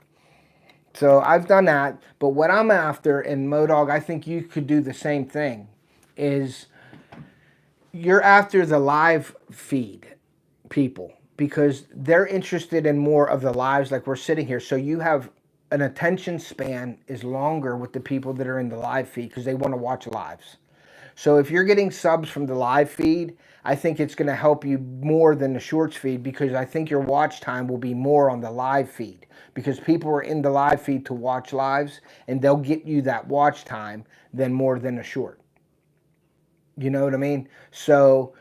Speaker 1: So I've done that. But what I'm after, and Modog, I think you could do the same thing, is you're after the live feed people because they're interested in more of the lives like we're sitting here. So you have an attention span is longer with the people that are in the live feed because they want to watch lives. So if you're getting subs from the live feed, I think it's going to help you more than the shorts feed because I think your watch time will be more on the live feed because people are in the live feed to watch lives and they'll get you that watch time than more than a short. You know what I mean? So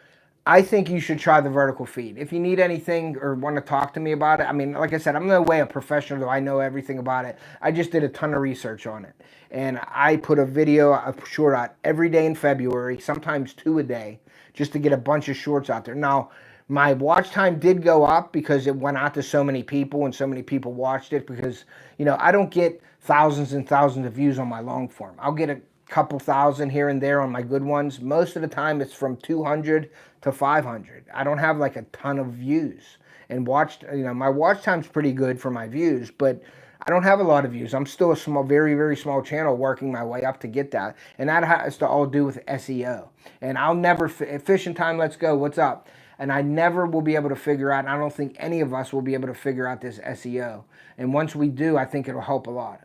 Speaker 1: I think you should try the vertical feed. If you need anything or want to talk to me about it, I mean, like I said, I'm no way a professional, though I know everything about it. I just did a ton of research on it. And I put a short out every day in February, sometimes 2 a day, just to get a bunch of shorts out there. Now, my watch time did go up because it went out to so many people and so many people watched it because, you know, I don't get thousands and thousands of views on my long form. I'll get a couple thousand here and there on my good ones. Most of the time it's from 200 to 500. I don't have like a ton of views and my watch time's pretty good for my views, but I don't have a lot of views. I'm still a small, very, very small channel working my way up to get that. And that has to all do with SEO. And I'll never, Fishing Time, let's go, what's up? And I never will be able to figure out, and I don't think any of us will be able to figure out this SEO. And once we do, I think it'll help a lot.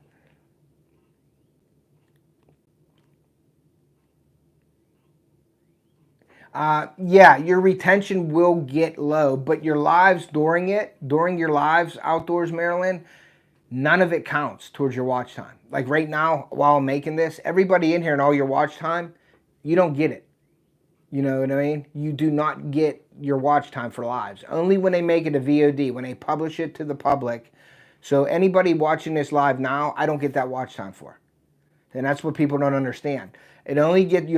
Speaker 1: Yeah, your retention will get low, but your lives during your lives outdoors, Maryland, none of it counts towards your watch time. Like right now, while I'm making this, everybody in here and all your watch time, you don't get it. You know what I mean? You do not get your watch time for lives. Only when they make it a VOD, when they publish it to the public. So anybody watching this live now, I don't get that watch time for. And that's what people don't understand. You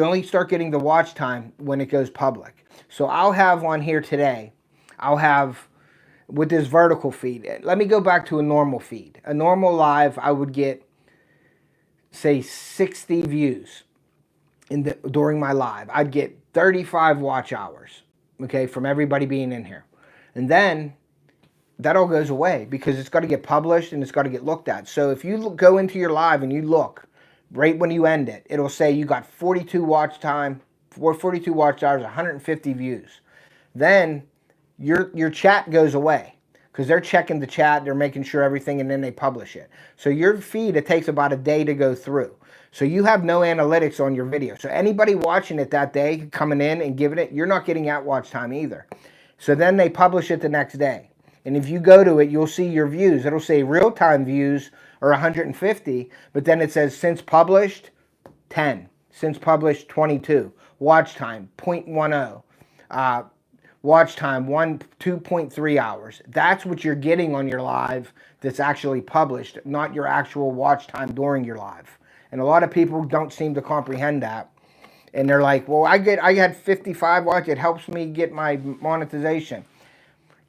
Speaker 1: only start getting the watch time when it goes public. So I'll have on here today, I'll have with this vertical feed. Let me go back to a normal feed. A normal live, I would get, say, 60 views during my live. I'd get 35 watch hours, okay, from everybody being in here. And then that all goes away because it's got to get published and it's got to get looked at. So if you go into your live and you look, right when you end it, it'll say you got 42 watch time, 42 watch hours, 150 views. Then your chat goes away because they're checking the chat, they're making sure everything, and then they publish it. So your feed, it takes about a day to go through. So you have no analytics on your video. So anybody watching it that day, coming in and giving it, you're not getting at watch time either. So then they publish it the next day. And if you go to it, you'll see your views. It'll say real-time views are 150, but then it says since published, 10. Since published, 22. Watch time, 0.10. Watch time, 2.3 hours. That's what you're getting on your live that's actually published, not your actual watch time during your live. And a lot of people don't seem to comprehend that. And they're like, well, I had 55 watch. It helps me get my monetization.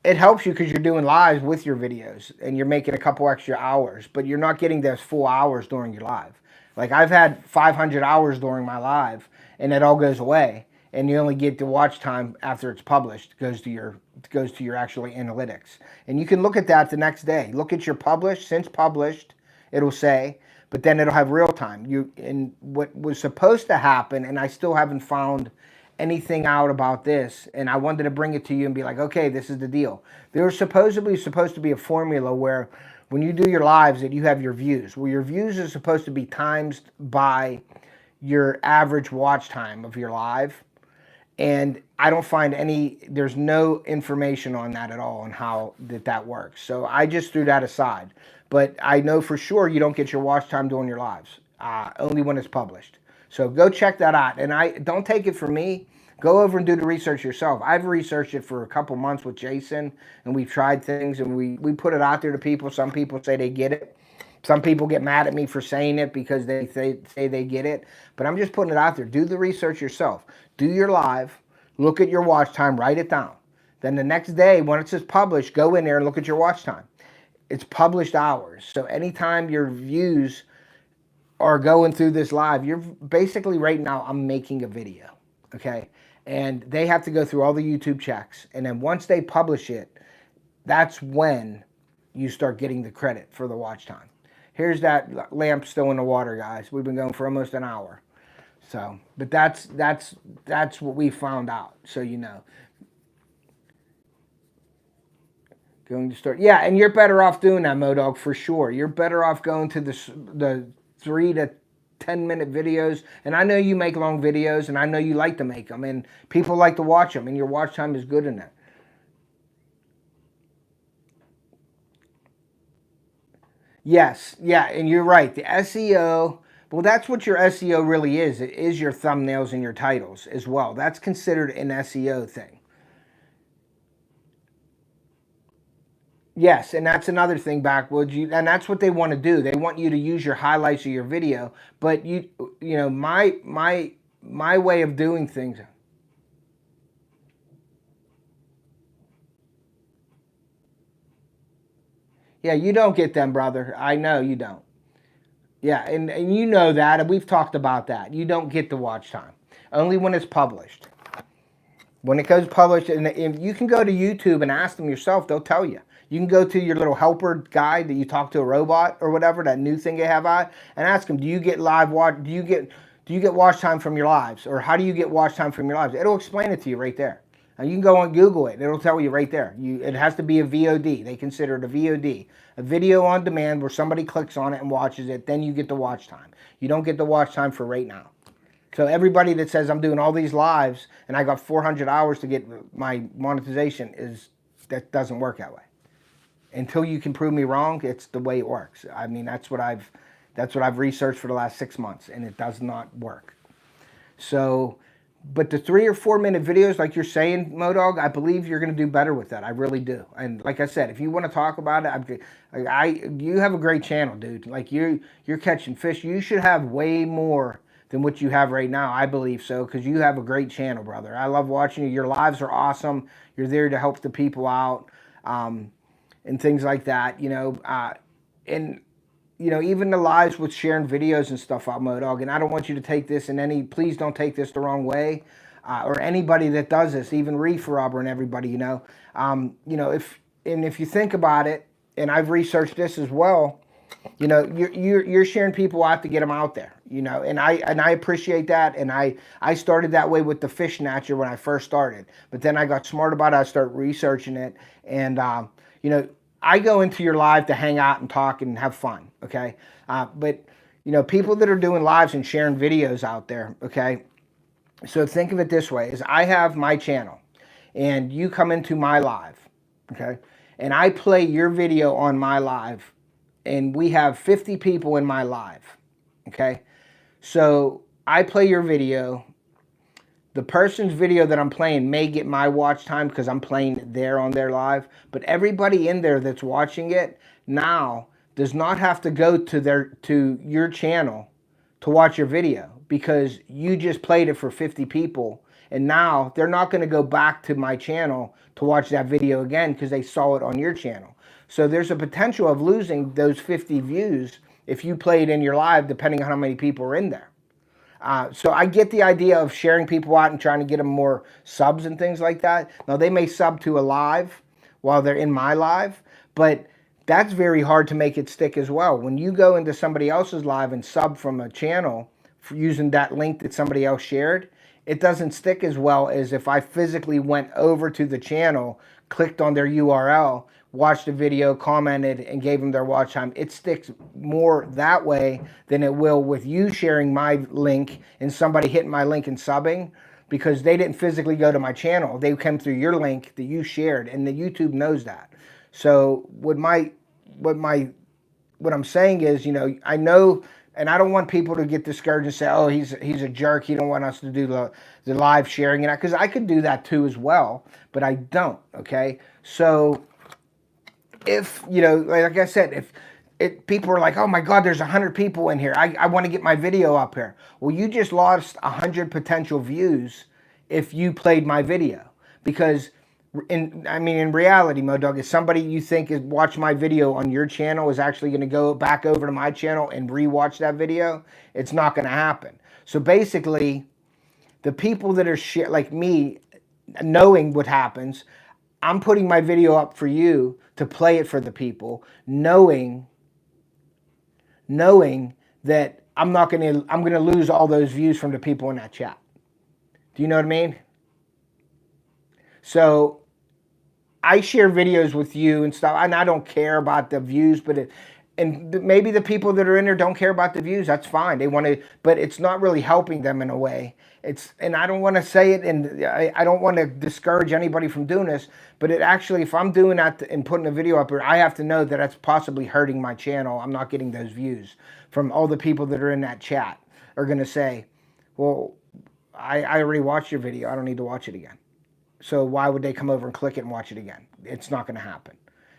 Speaker 1: It helps you because you're doing lives with your videos and you're making a couple extra hours, but you're not getting those full hours during your live. Like I've had 500 hours during my live and it all goes away. And you only get the watch time after it's published. It goes to your actually analytics. And you can look at that the next day. Look at your published, since published, it'll say, but then it'll have real time. And what was supposed to happen, and I still haven't found anything out about this, and I wanted to bring it to you and be like, okay, this is the deal. There was supposedly supposed to be a formula where when you do your lives that you have your views. Well, your views are supposed to be times by your average watch time of your live. And I don't find there's no information on that at all on how that works. So I just threw that aside. But I know for sure you don't get your watch time during your lives, only when it's published. So go check that out. And don't take it from me. Go over and do the research yourself. I've researched it for a couple months with Jason, and we've tried things, and we put it out there to people. Some people say they get it. Some people get mad at me for saying it because they say they get it. But I'm just putting it out there. Do the research yourself. Do your live. Look at your watch time. Write it down. Then the next day, when it says published, go in there and look at your watch time. It's published hours. So anytime your views are going through this live, you're basically right now, I'm making a video. Okay? And they have to go through all the YouTube checks. And then once they publish it, that's when you start getting the credit for the watch time. Here's that lamp still in the water, guys. We've been going for almost an hour. So, but that's what we found out. So you know. Going to start, yeah, and you're better off doing that, Modog, for sure. You're better off going to the 3 to 10 minute videos. And I know you make long videos, and I know you like to make them, and people like to watch them, and your watch time is good in that. Yes, yeah, and you're right. The SEO, well, that's what your SEO really is. It is your thumbnails and your titles as well. That's considered an SEO thing. Yes, and that's another thing, Backwoods. And that's what they want to do. They want you to use your highlights of your video. But you know, my way of doing things. Yeah, you don't get them, brother. I know you don't. Yeah, and you know that, and we've talked about that. You don't get the watch time. Only when it's published. When it goes published, and you can go to YouTube and ask them yourself, they'll tell you. You can go to your little helper guide that you talk to a robot or whatever, that new thing they have out, and ask them, do you get live watch? Do you get watch time from your lives? Or how do you get watch time from your lives? It'll explain it to you right there. And you can go and Google it. It'll tell you right there. It has to be a VOD. They consider it a VOD. A video on demand where somebody clicks on it and watches it. Then you get the watch time. You don't get the watch time for right now. So everybody that says I'm doing all these lives and I got 400 hours to get my monetization, that doesn't work that way. Until you can prove me wrong, it's the way it works. I mean, that's what I've researched for the last 6 months, and it does not work. So, but the 3 or 4 minute videos, like you're saying, Modog, I believe you're going to do better with that. I really do. And like I said, if you want to talk about it, you have a great channel, dude. Like you're catching fish. You should have way more than what you have right now. I believe so, because you have a great channel, brother. I love watching you. Your lives are awesome. You're there to help the people out, and things like that, and even the lives with sharing videos and stuff out, Modog. And I don't want you to take this please don't take this the wrong way, or anybody that does this, even Reef Robber and everybody, if you think about it, and I've researched this as well, you're sharing people out to get them out there, and I appreciate that. And I started that way with the fish snatcher when I first started, but then I got smart about it. I started researching it, and I go into your live to hang out and talk and have fun, okay? But people that are doing lives and sharing videos out there, okay? So think of it this way: is I have my channel, and you come into my live, okay? And I play your video on my live, and we have 50 people in my live, okay? So I play your video. The person's video that I'm playing may get my watch time because I'm playing it there on their live, but everybody in there that's watching it now does not have to go to your channel to watch your video, because you just played it for 50 people, and now they're not going to go back to my channel to watch that video again because they saw it on your channel. So there's a potential of losing those 50 views if you play it in your live, depending on how many people are in there. So I get the idea of sharing people out and trying to get them more subs and things like that. Now, they may sub to a live while they're in my live, but that's very hard to make it stick as well. When you go into somebody else's live and sub from a channel using that link that somebody else shared, it doesn't stick as well as if I physically went over to the channel, clicked on their URL, watched the video, commented, and gave them their watch time. It sticks more that way than it will with you sharing my link and somebody hitting my link and subbing, because they didn't physically go to my channel. They came through your link that you shared, and the YouTube knows that. So what I'm saying is, I know, and I don't want people to get discouraged and say, oh, he's a jerk, he don't want us to do the live sharing, and because I could do that too as well, but I don't, okay? So if, like I said, if people are like, oh my God, there's 100 people in here, I want to get my video up here. Well, you just lost 100 potential views if you played my video. Because in reality, Modog, if somebody you think is watch my video on your channel is actually going to go back over to my channel and rewatch that video, it's not going to happen. So basically, the people that are like me, knowing what happens, I'm putting my video up for you to play it for the people, knowing that I'm going to lose all those views from the people in that chat. Do you know what I mean? So I share videos with you and stuff, and I don't care about the views, and maybe the people that are in there don't care about the views. That's fine. They want to, but it's not really helping them in a way. And I don't want to say it, and I don't want to discourage anybody from doing this, but it actually, if I'm doing that and putting a video up here, I have to know that that's possibly hurting my channel. I'm not getting those views from all the people that are in that chat are going to say, well, I already watched your video. I don't need to watch it again. So why would they come over and click it and watch it again? It's not going to happen.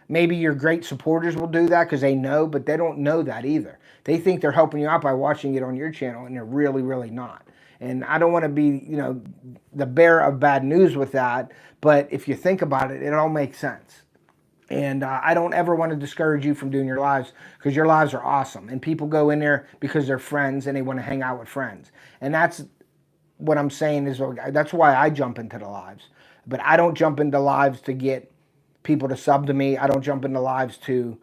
Speaker 1: Maybe your great supporters will do that because they know, but they don't know that either. They think they're helping you out by watching it on your channel, and they're really, really not. And I don't want to be, the bearer of bad news with that, but if you think about it, it all makes sense. And I don't ever want to discourage you from doing your lives, because your lives are awesome. And people go in there because they're friends and they want to hang out with friends. And that's what I'm saying is, that's why I jump into the lives. But I don't jump into lives to get people to sub to me. I don't jump into lives to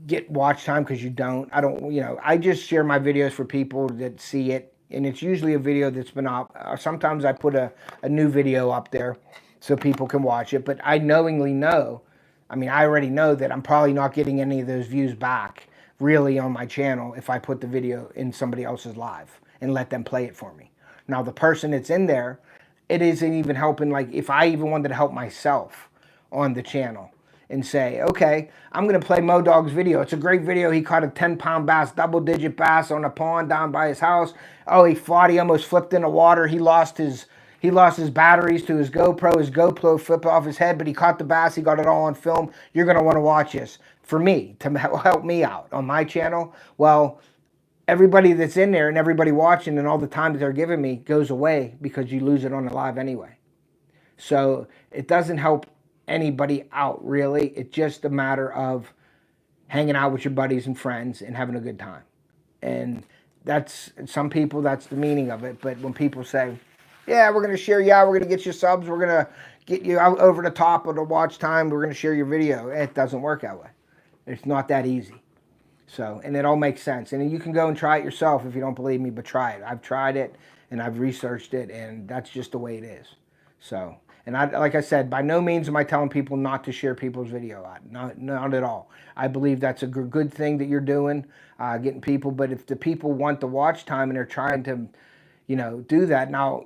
Speaker 1: get watch time, because you don't. I just share my videos for people that see it. And it's usually a video that's been up. Sometimes I put a new video up there so people can watch it. But I knowingly know, I already know that I'm probably not getting any of those views back really on my channel if I put the video in somebody else's live. and let them play it for me. Now, the person that's in there, it isn't even helping. Like, if I even wanted to help myself on the channel and say, okay, I'm going to play Modog's video. It's a great video. He caught a 10-pound bass, double-digit bass on a pond down by his house. Oh, he fought. He almost flipped in the water. He lost his batteries to his GoPro. His GoPro flipped off his head, but he caught the bass. He got it all on film. You're going to want to watch this for me, to help me out on my channel. Well, everybody that's in there and everybody watching and all the time that they're giving me goes away because you lose it on the live anyway. So it doesn't help anybody out, really. It's just a matter of hanging out with your buddies and friends and having a good time. And that's, some people, that's the meaning of it. But when people say, yeah, we're going to share you out, we're going to get you subs, we're going to get you out over the top of the watch time, we're going to share your video, it doesn't work that way. It's not that easy. So, and it all makes sense. And you can go and try it yourself if you don't believe me, but try it. I've tried it and I've researched it, and that's just the way it is. So, and like I said, by no means am I telling people not to share people's video out. Not at all. I believe that's a good thing that you're doing, getting people. But if the people want the watch time and they're trying to, do that. Now,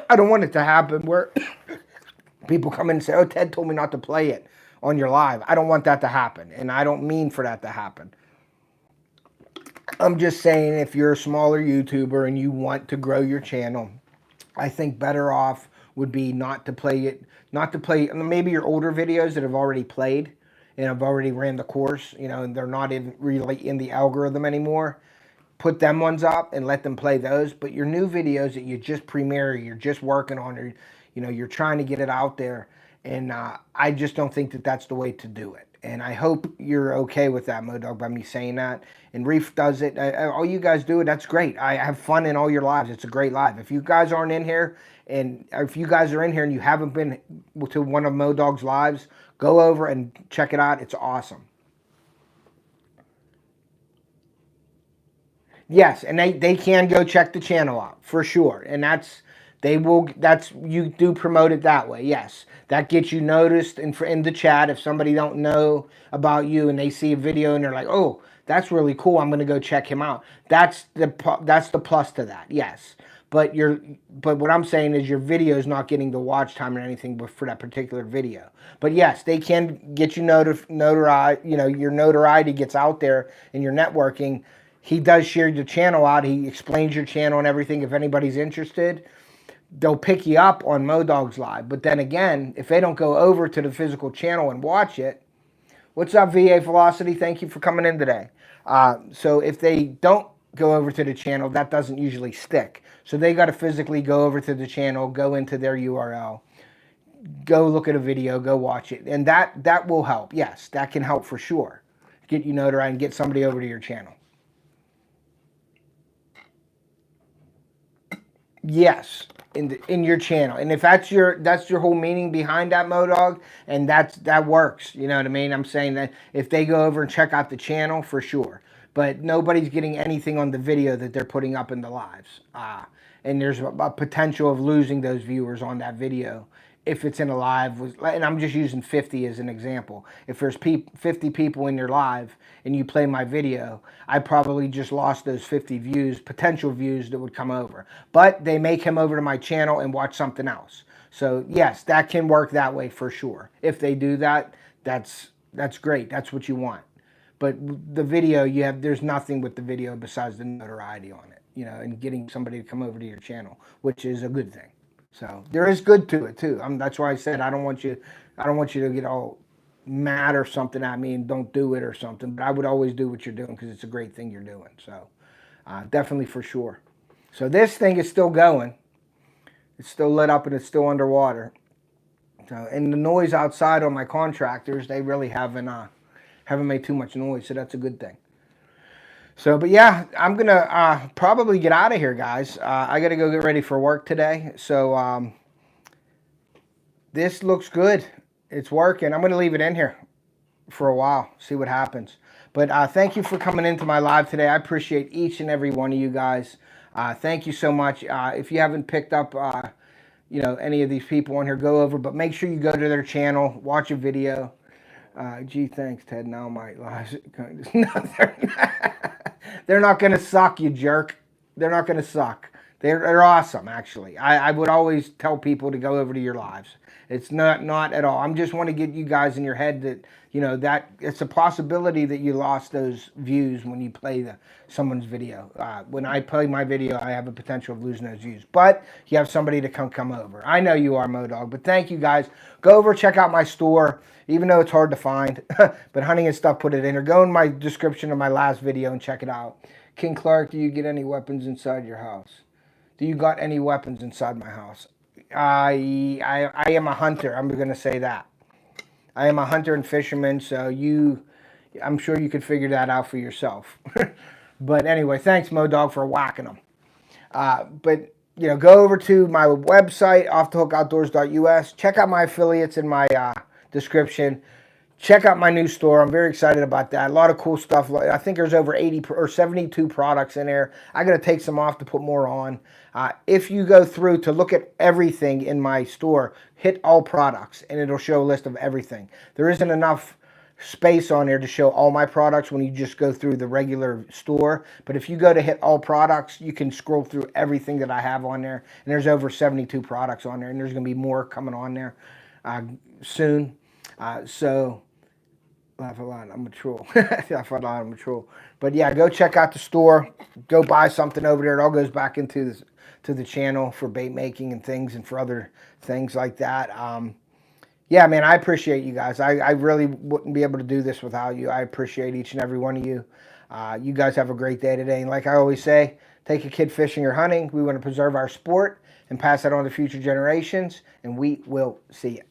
Speaker 1: I don't want it to happen where people come in and say, oh, Ted told me not to play it on your live. I don't want that to happen, and I don't mean for that to happen. I'm just saying, if you're a smaller YouTuber and you want to grow your channel, I think better off would be not to play it, maybe your older videos that have already played and have already ran the course, and they're not really in the algorithm anymore. Put them ones up and let them play those. But your new videos that you just premiere, you're just working on, or you're trying to get it out there, and I just don't think that that's the way to do it. And I hope you're okay with that, Modog, by me saying that. And Reef does it. All you guys do it. That's great. I have fun in all your lives. It's a great live. If you guys aren't in here, and if you guys are in here and you haven't been to one of Modog's lives, go over and check it out. It's awesome. Yes, and they can go check the channel out for sure. And you do promote it that way. Yes, that gets you noticed in the chat. If somebody don't know about you and they see a video and they're like, oh, that's really cool, I'm going to go check him out. That's the plus to that. Yes. But what I'm saying is your video is not getting the watch time or anything for that particular video. But yes, they can get you notoriety. Your notoriety gets out there in your networking. He does share your channel out. He explains your channel and everything. If anybody's interested, they'll pick you up on Modog's live. But then again, if they don't go over to the physical channel and watch it, what's up, VA Velocity? Thank you for coming in today. So if they don't go over to the channel, that doesn't usually stick. So they got to physically go over to the channel, go into their URL, go look at a video, go watch it. And that will help. Yes, that can help for sure. Get you notoriety and get somebody over to your channel. Yes, in your channel. And if that's your whole meaning behind that, Modog, and that works. You know what I mean? I'm saying that if they go over and check out the channel, for sure. But nobody's getting anything on the video that they're putting up in the lives. And there's a potential of losing those viewers on that video if it's in a live. And I'm just using 50 as an example. If there's 50 people in your live and you play my video, I probably just lost those 50 views, potential views that would come over. But they may come over to my channel and watch something else. So yes, that can work that way for sure. If they do that, that's great. That's what you want. But the video, there's nothing with the video besides the notoriety on it, and getting somebody to come over to your channel, which is a good thing. So there is good to it too. That's why I said I don't want you to get all mad or something at me and don't do it or something. But I would always do what you're doing because it's a great thing you're doing. So definitely for sure. So this thing is still going. It's still lit up and it's still underwater. So, and the noise outside on my contractors, they really haven't made too much noise, so that's a good thing. So, but yeah, I'm going to probably get out of here, guys. I got to go get ready for work today. So, this looks good. It's working. I'm going to leave it in here for a while, see what happens. But thank you for coming into my live today. I appreciate each and every one of you guys. Thank you so much. If you haven't picked up, any of these people on here, go over. But make sure you go to their channel, watch a video. Gee, thanks, Ted. Now my lives. No, they're not going to suck, you jerk. They're not going to suck. They're awesome, actually. I would always tell people to go over to your lives. It's not at all. I just want to get you guys in your head that, that it's a possibility that you lost those views when you play someone's video. When I play my video, I have a potential of losing those views. But you have somebody to come over. I know you are, Modog, but thank you guys. Go over, check out my store, even though it's hard to find. But Hunting and Stuff put it in. Or go in my description of my last video and check it out. King Clark, do you get any weapons inside your house? Do you got any weapons inside my house? I am a hunter. I'm going to say that. I am a hunter and fisherman, so I'm sure you could figure that out for yourself. But anyway, thanks, Modog, for whacking them. But, go over to my website, offthehookoutdoors.us. Check out my affiliates in my description. Check out my new store. I'm very excited about that. A lot of cool stuff. I think there's over 80 or 72 products in there. I got to take some off to put more on. If you go through to look at everything in my store, hit all products, and it'll show a list of everything. There isn't enough space on there to show all my products when you just go through the regular store. But if you go to hit all products, you can scroll through everything that I have on there. And there's over 72 products on there, and there's going to be more coming on there soon. Laugh a lot, I'm a troll. Laugh a lot, I'm a troll. But yeah, go check out the store. Go buy something over there. It all goes back into the channel for bait making and things, and for other things like that. Yeah, man, I appreciate you guys. I really wouldn't be able to do this without you. I appreciate each and every one of you. You guys have a great day today. And like I always say, take a kid fishing or hunting. We want to preserve our sport and pass that on to future generations. And we will see you.